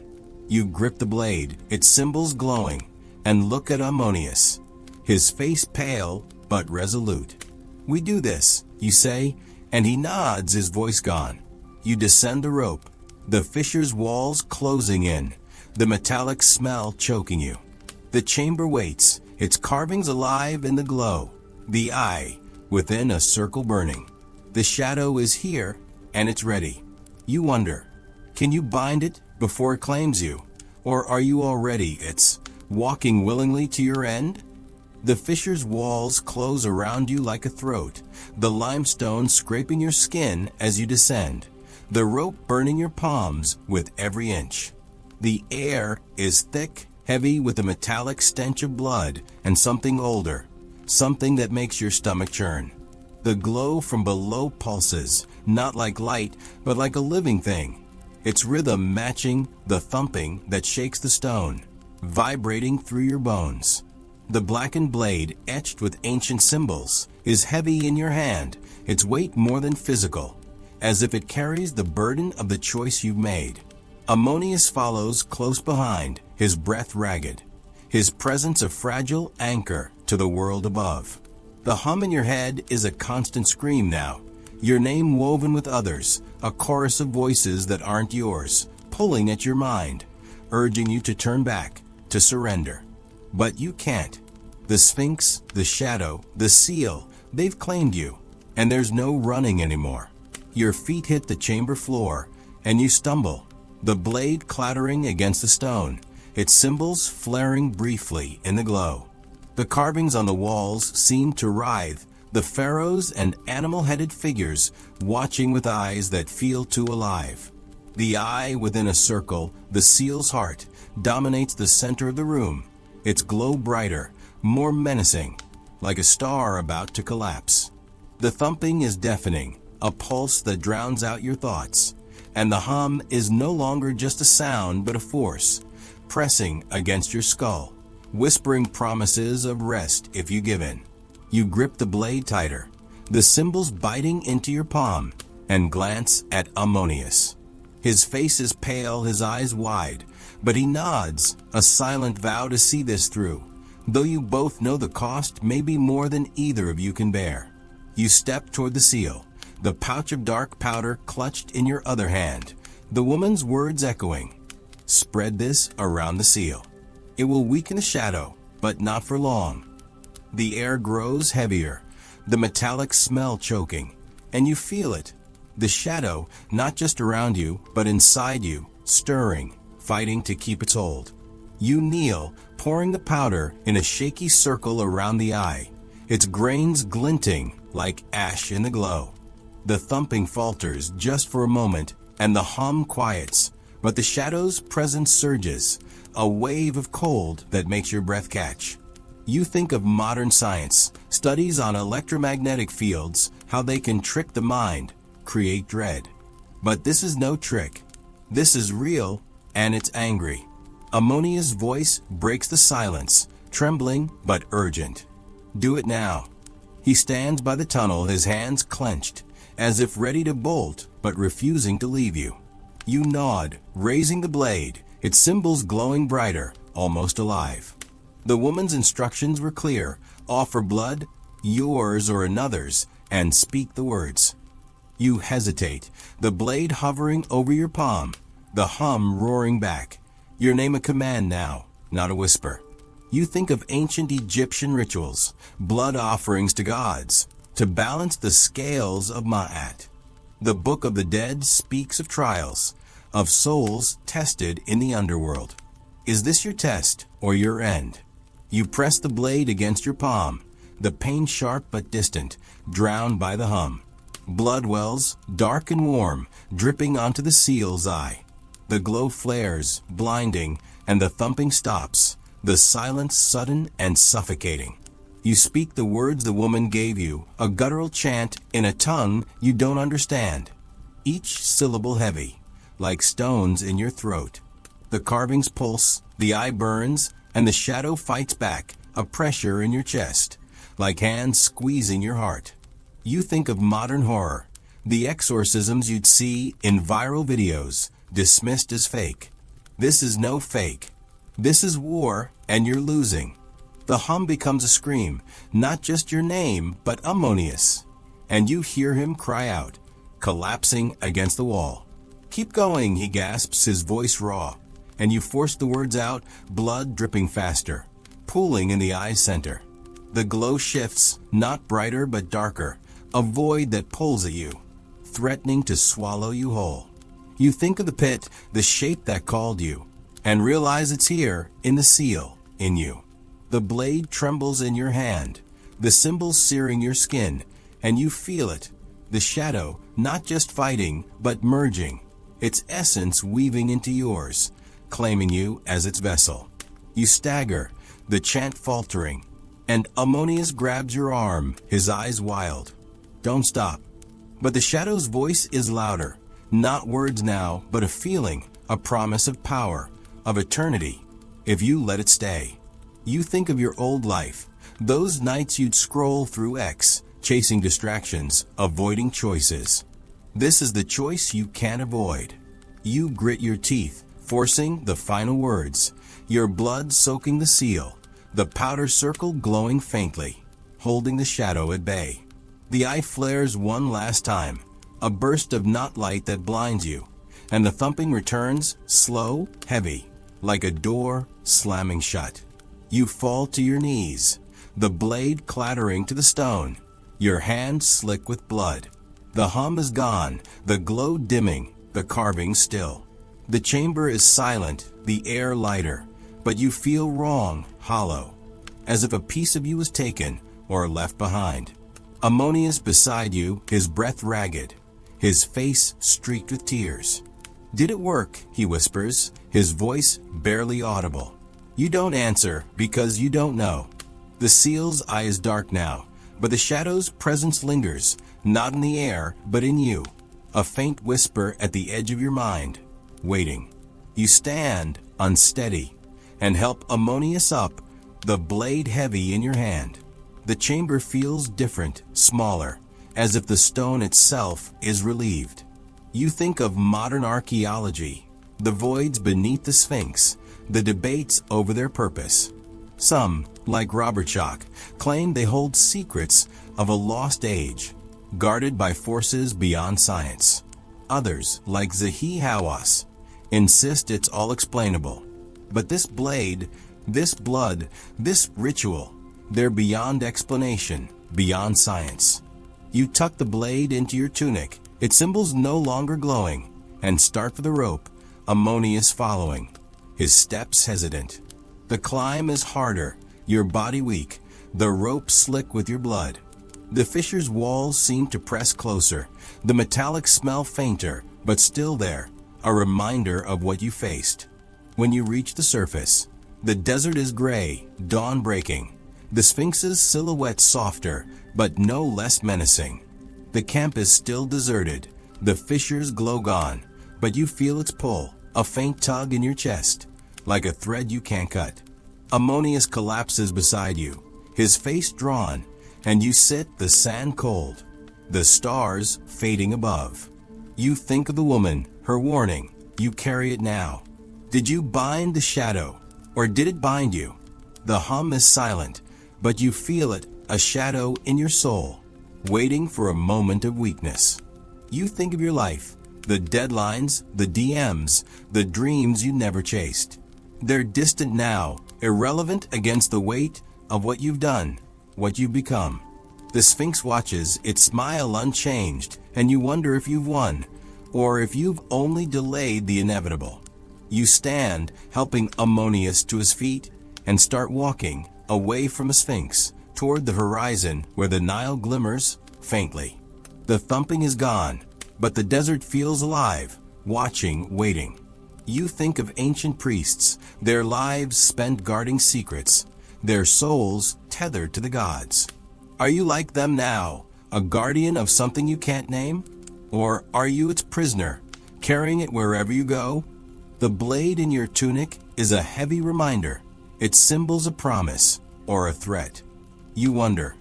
You grip the blade, its symbols glowing, and look at Ammonius, his face pale but resolute. We do this, you say, and he nods, his voice gone. You descend the rope, the fissure's walls closing in, the metallic smell choking you. The chamber waits, its carvings alive in the glow, the eye within a circle burning. The shadow is here, and it's ready. You wonder, can you bind it before it claims you? Or are you already its, walking willingly to your end? The fissure's walls close around you like a throat, the limestone scraping your skin as you descend, the rope burning your palms with every inch. The air is thick, heavy with a metallic stench of blood and something older, something that makes your stomach churn. The glow from below pulses, not like light, but like a living thing. its rhythm matching the thumping that shakes the stone, vibrating through your bones. The blackened blade, etched with ancient symbols, is heavy in your hand, its weight more than physical, as if it carries the burden of the choice you've made. Ammonius follows close behind, his breath ragged, his presence a fragile anchor to the world above. The hum in your head is a constant scream now, your name woven with others, a chorus of voices that aren't yours, pulling at your mind, urging you to turn back, to surrender. But you can't. The Sphinx, the shadow, the seal, they've claimed you, and there's no running anymore. Your feet hit the chamber floor, and you stumble, the blade clattering against the stone, its symbols flaring briefly in the glow. The carvings on the walls seem to writhe, the pharaohs and animal-headed figures watching with eyes that feel too alive. The eye within a circle, the seal's heart, dominates the center of the room, its glow brighter, more menacing, like a star about to collapse. The thumping is deafening, a pulse that drowns out your thoughts, and the hum is no longer just a sound but a force, pressing against your skull, whispering promises of rest if you give in. You grip the blade tighter, the symbols biting into your palm, and glance at Ammonius. His face is pale, his eyes wide, but he nods, a silent vow to see this through, though you both know the cost may be more than either of you can bear. You step toward the seal, the pouch of dark powder clutched in your other hand, the woman's words echoing. Spread this around the seal. It will weaken the shadow, but not for long. The air grows heavier, the metallic smell choking, and you feel it. The shadow, not just around you, but inside you, stirring, fighting to keep its hold. You kneel, pouring the powder in a shaky circle around the eye, its grains glinting like ash in the glow. The thumping falters just for a moment, and the hum quiets, but the shadow's presence surges, a wave of cold that makes your breath catch. You think of modern science, studies on electromagnetic fields, how they can trick the mind, create dread. But this is no trick. This is real, and it's angry. Ammonia's voice breaks the silence, trembling but urgent. Do it now. He stands by the tunnel, his hands clenched, as if ready to bolt, but refusing to leave you. You nod, raising the blade, its symbols glowing brighter, almost alive. The woman's instructions were clear: offer blood, yours or another's, and speak the words. You hesitate, the blade hovering over your palm, the hum roaring back. Your name a command now, not a whisper. You think of ancient Egyptian rituals, blood offerings to gods, to balance the scales of Ma'at. The Book of the Dead speaks of trials, of souls tested in the underworld. Is this your test or your end? You press the blade against your palm, the pain sharp but distant, drowned by the hum. Blood wells, dark and warm, dripping onto the seal's eye. The glow flares, blinding, and the thumping stops, the silence sudden and suffocating. You speak the words the woman gave you, a guttural chant in a tongue you don't understand, each syllable heavy, like stones in your throat. The carvings pulse, the eye burns, and the shadow fights back, a pressure in your chest, like hands squeezing your heart. You think of modern horror, the exorcisms you'd see in viral videos, dismissed as fake. This is no fake. This is war, and you're losing. The hum becomes a scream, not just your name, but Ammonius. And you hear him cry out, collapsing against the wall. Keep going, he gasps, his voice raw. And you force the words out, blood dripping faster, pooling in the eye's center. The glow shifts, not brighter but darker, a void that pulls at you, threatening to swallow you whole. You think of the pit, the shape that called you, and realize it's here, in the seal, in you. The blade trembles in your hand, the symbols searing your skin, and you feel it, the shadow, not just fighting, but merging, its essence weaving into yours, claiming you as its vessel. You stagger, the chant faltering, and Ammonius grabs your arm, his eyes wild. Don't stop. But the shadow's voice is louder, Not words now, but a feeling, a promise of power, of eternity, if you let it stay. You think of your old life, those nights you'd scroll through X, chasing distractions, avoiding choices. This is the choice you can't avoid. You grit your teeth, forcing the final words, your blood soaking the seal, the powder circle glowing faintly, holding the shadow at bay. The eye flares one last time, a burst of not light that blinds you, and the thumping returns, slow, heavy, like a door slamming shut. You fall to your knees, the blade clattering to the stone, your hand slick with blood. The hum is gone, the glow dimming, the carving still. The chamber is silent, the air lighter, but you feel wrong, hollow, as if a piece of you was taken or left behind. Ammonius beside you, his breath ragged, his face streaked with tears. "Did it work?" he whispers, his voice barely audible. You don't answer because you don't know. The seal's eye is dark now, but the shadow's presence lingers, not in the air, but in you. A faint whisper at the edge of your mind, waiting. You stand, unsteady, and help Ammonius up, the blade heavy in your hand. The chamber feels different, smaller, as if the stone itself is relieved. You think of modern archaeology, the voids beneath the Sphinx, the debates over their purpose. Some, like Robert Schoch, claim they hold secrets of a lost age, guarded by forces beyond science. Others, like Zahi Hawass, insist it's all explainable. But this blade, this blood, this ritual, they're beyond explanation, beyond science. You tuck the blade into your tunic, its symbols no longer glowing, and start for the rope, Ammonius following, his steps hesitant. The climb is harder, your body weak, the rope slick with your blood. The fissure's walls seem to press closer, the metallic smell fainter, but still there, a reminder of what you faced. When you reach the surface, the desert is gray, dawn breaking, the Sphinx's silhouette softer, but no less menacing. The camp is still deserted, the fissure's glow gone, but you feel its pull, a faint tug in your chest, like a thread you can't cut. Ammonius collapses beside you, his face drawn, and you sit the sand cold, the stars fading above. You think of the woman, her warning, you carry it now. Did you bind the shadow, or did it bind you? The hum is silent, but you feel it, a shadow in your soul, waiting for a moment of weakness. You think of your life, the deadlines, the DMs, the dreams you never chased. They're distant now, irrelevant against the weight of what you've done, what you've become. The Sphinx watches, its smile unchanged, and you wonder if you've won, or if you've only delayed the inevitable. You stand, helping Ammonius to his feet, and start walking away from the Sphinx, toward the horizon where the Nile glimmers faintly. The thumping is gone, but the desert feels alive, watching, waiting. You think of ancient priests, their lives spent guarding secrets, their souls tethered to the gods. Are you like them now, a guardian of something you can't name? Or are you its prisoner, carrying it wherever you go? The blade in your tunic is a heavy reminder. It symbols a promise or a threat. You wonder,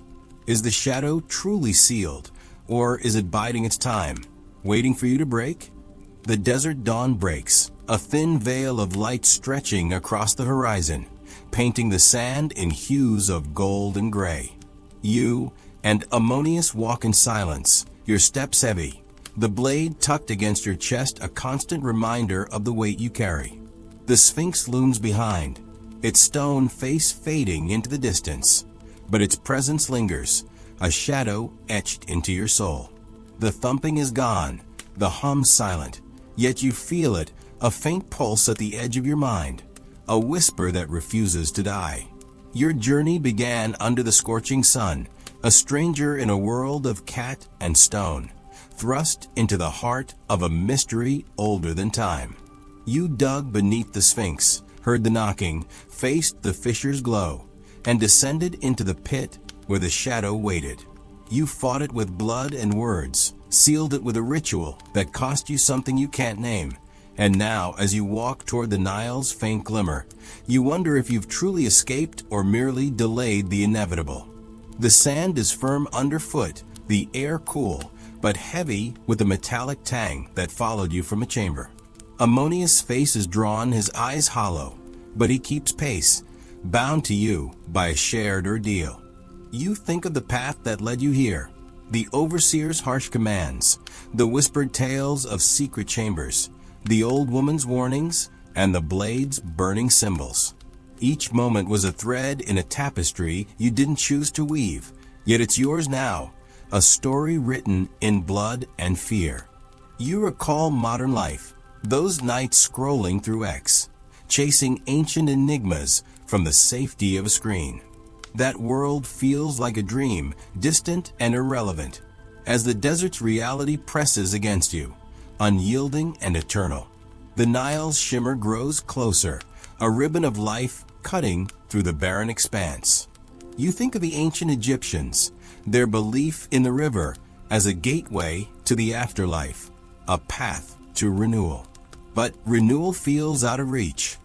is the shadow truly sealed, or is it biding its time, waiting for you to break? The desert dawn breaks, a thin veil of light stretching across the horizon, painting the sand in hues of gold and gray. You and Ammonius walk in silence, your steps heavy, the blade tucked against your chest a constant reminder of the weight you carry. The Sphinx looms behind, its stone face fading into the distance, but its presence lingers, a shadow etched into your soul. The thumping is gone, the hum silent, yet you feel it, a faint pulse at the edge of your mind, a whisper that refuses to die. Your journey began under the scorching sun, a stranger in a world of cat and stone, thrust into the heart of a mystery older than time. You dug beneath the Sphinx, heard the knocking, faced the fissure's glow, and descended into the pit where the shadow waited. You fought it with blood and words, sealed it with a ritual that cost you something you can't name. And now, as you walk toward the Nile's faint glimmer, you wonder if you've truly escaped or merely delayed the inevitable. The sand is firm underfoot, the air cool, but heavy with a metallic tang that followed you from a chamber. Ammonius' face is drawn, his eyes hollow, but he keeps pace, bound to you by a shared ordeal. You think of the path that led you here, the overseer's harsh commands, the whispered tales of secret chambers, the old woman's warnings, and the blade's burning symbols. Each moment was a thread in a tapestry you didn't choose to weave, yet it's yours now, a story written in blood and fear. You recall modern life, those nights scrolling through X, chasing ancient enigmas from the safety of a screen. That world feels like a dream, distant and irrelevant, as the desert's reality presses against you, unyielding and eternal. The Nile's shimmer grows closer, a ribbon of life cutting through the barren expanse. You think of the ancient Egyptians, their belief in the river as a gateway to the afterlife, a path to renewal. But renewal feels out of reach.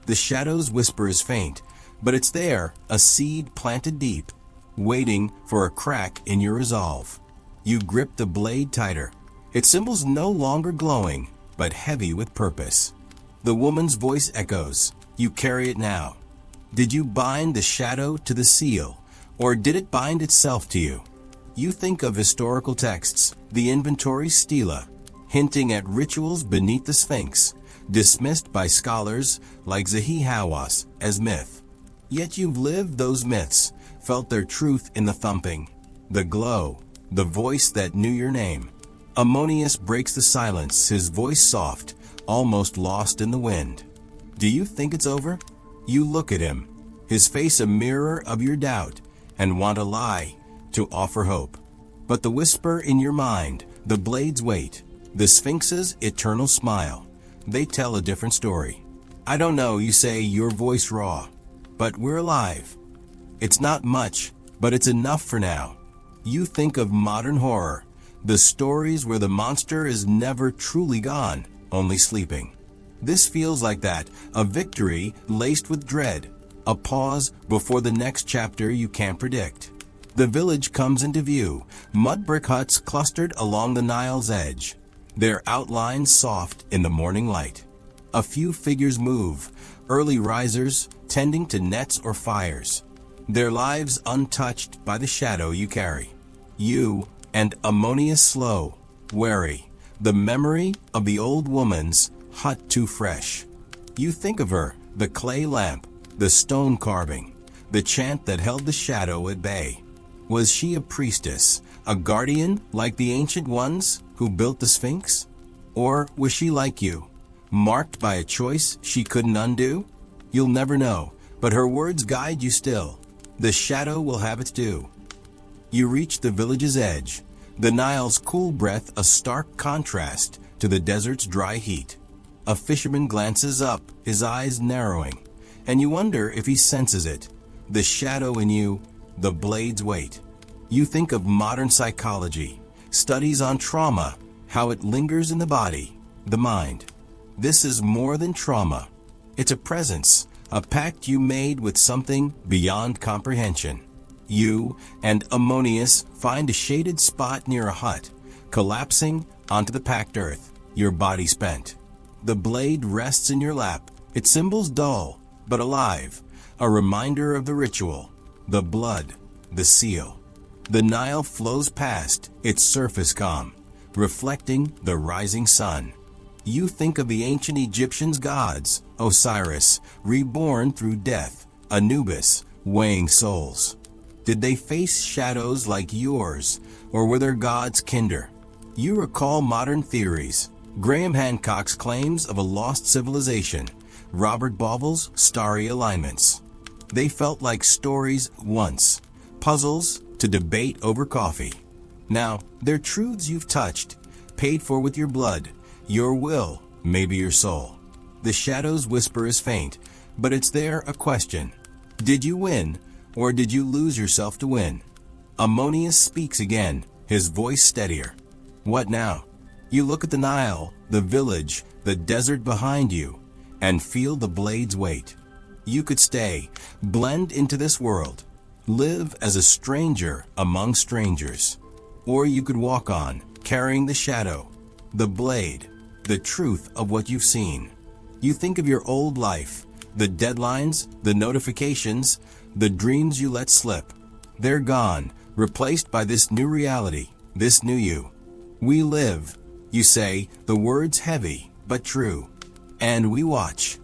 The shadow's whisper is faint, but it's there, a seed planted deep, waiting for a crack in your resolve. You grip the blade tighter, its symbols no longer glowing, but heavy with purpose. The woman's voice echoes, you carry it now. Did you bind the shadow to the seal, or did it bind itself to you? You think of historical texts, the inventory stela, hinting at rituals beneath the Sphinx, dismissed by scholars like Zahi Hawass as myth. Yet you've lived those myths, felt their truth in the thumping, the glow, the voice that knew your name. Ammonius breaks the silence, his voice soft, almost lost in the wind. Do you think it's over? You look at him, his face a mirror of your doubt, and want a lie to offer hope. But the whisper in your mind, the blade's weight, the Sphinx's eternal smile, they tell a different story. I don't know, you say, your voice raw, but we're alive. It's not much, but it's enough for now. You think of modern horror, the stories where the monster is never truly gone, only sleeping. This feels like that, a victory laced with dread, a pause before the next chapter you can't predict. The village comes into view, mud brick huts clustered along the Nile's edge, their outlines soft in the morning light. A few figures move, early risers tending to nets or fires, their lives untouched by the shadow you carry. You and Ammonius slow, wary, the memory of the old woman's hut too fresh. You think of her, the clay lamp, the stone carving, the chant that held the shadow at bay. Was she a priestess, a guardian like the ancient ones who built the Sphinx? Or was she like you, marked by a choice she couldn't undo? You'll never know, but her words guide you still. The shadow will have its due. You reach the village's edge, the Nile's cool breath a stark contrast to the desert's dry heat. A fisherman glances up, his eyes narrowing, and you wonder if he senses it, the shadow in you, the blade's weight. You think of modern psychology, studies on trauma, how it lingers in the body, the mind. This is more than trauma. It's a presence, a pact you made with something beyond comprehension. You and Ammonius find a shaded spot near a hut, collapsing onto the packed earth, your body spent. The blade rests in your lap, its symbols dull, but alive, a reminder of the ritual, the blood, the seal. The Nile flows past, its surface calm, reflecting the rising sun. You think of the ancient Egyptians' gods, Osiris, reborn through death, Anubis, weighing souls. Did they face shadows like yours, or were their gods kinder? You recall modern theories, Graham Hancock's claims of a lost civilization, Robert Bauval's starry alignments. They felt like stories once, puzzles to debate over coffee. Now, they're truths you've touched, paid for with your blood, your will, maybe your soul. The shadow's whisper is faint, but it's there, a question. Did you win, or did you lose yourself to win? Ammonius speaks again, his voice steadier. What now? You look at the Nile, the village, the desert behind you, and feel the blade's weight. You could stay, blend into this world, live as a stranger among strangers. Or you could walk on, carrying the shadow, the blade, the truth of what you've seen. You think of your old life, the deadlines, the notifications, the dreams you let slip. They're gone, replaced by this new reality, this new you. We live, you say, the words heavy but true. And we watch.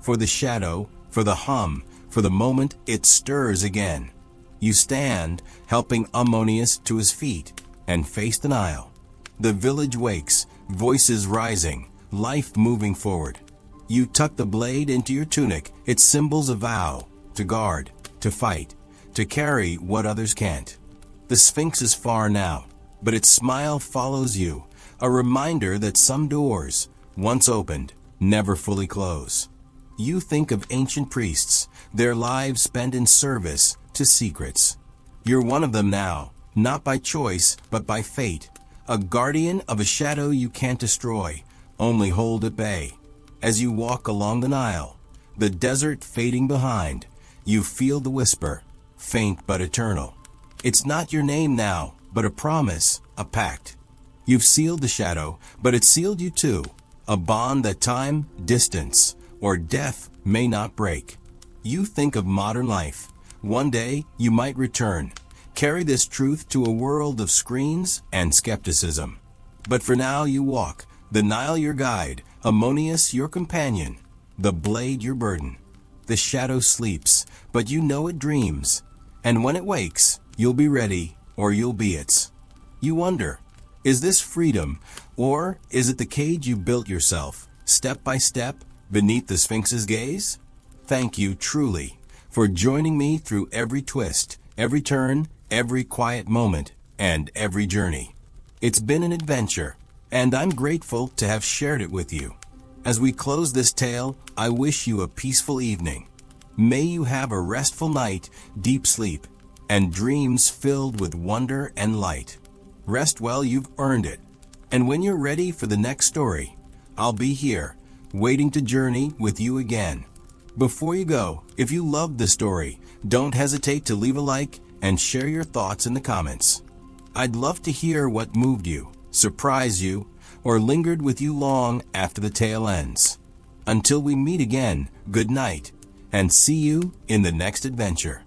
For the shadow, for the hum, for the moment it stirs again. You stand, helping Ammonius to his feet, and face the Nile. The village wakes, voices rising, life moving forward. You tuck the blade into your tunic, its symbols a vow, to guard, to fight, to carry what others can't. The Sphinx is far now, but its smile follows you, a reminder that some doors, once opened, never fully close. You think of ancient priests, their lives spent in service to secrets. You're one of them now, not by choice, but by fate, a guardian of a shadow you can't destroy, only hold at bay. As you walk along the Nile, the desert fading behind, you feel the whisper, faint but eternal. It's not your name now, but a promise, a pact. You've sealed the shadow, but it sealed you too, a bond that time, distance, or death may not break. You think of modern life. One day you might return, carry this truth to a world of screens and skepticism. But for now you walk, the Nile your guide, Ammonius your companion, the blade your burden. The shadow sleeps, but you know it dreams. And when it wakes, you'll be ready, or you'll be its. You wonder, is this freedom, or is it the cage you built yourself, step by step, beneath the Sphinx's gaze? Thank you, truly, for joining me through every twist, every turn, every quiet moment, and every journey. It's been an adventure, and I'm grateful to have shared it with you. As we close this tale, I wish you a peaceful evening. May you have a restful night, deep sleep, and dreams filled with wonder and light. Rest well, you've earned it. And when you're ready for the next story, I'll be here, waiting to journey with you again. Before you go, if you loved the story, don't hesitate to leave a like and share your thoughts in the comments. I'd love to hear what moved you, surprised you, or lingered with you long after the tale ends. Until we meet again, good night, and see you in the next adventure.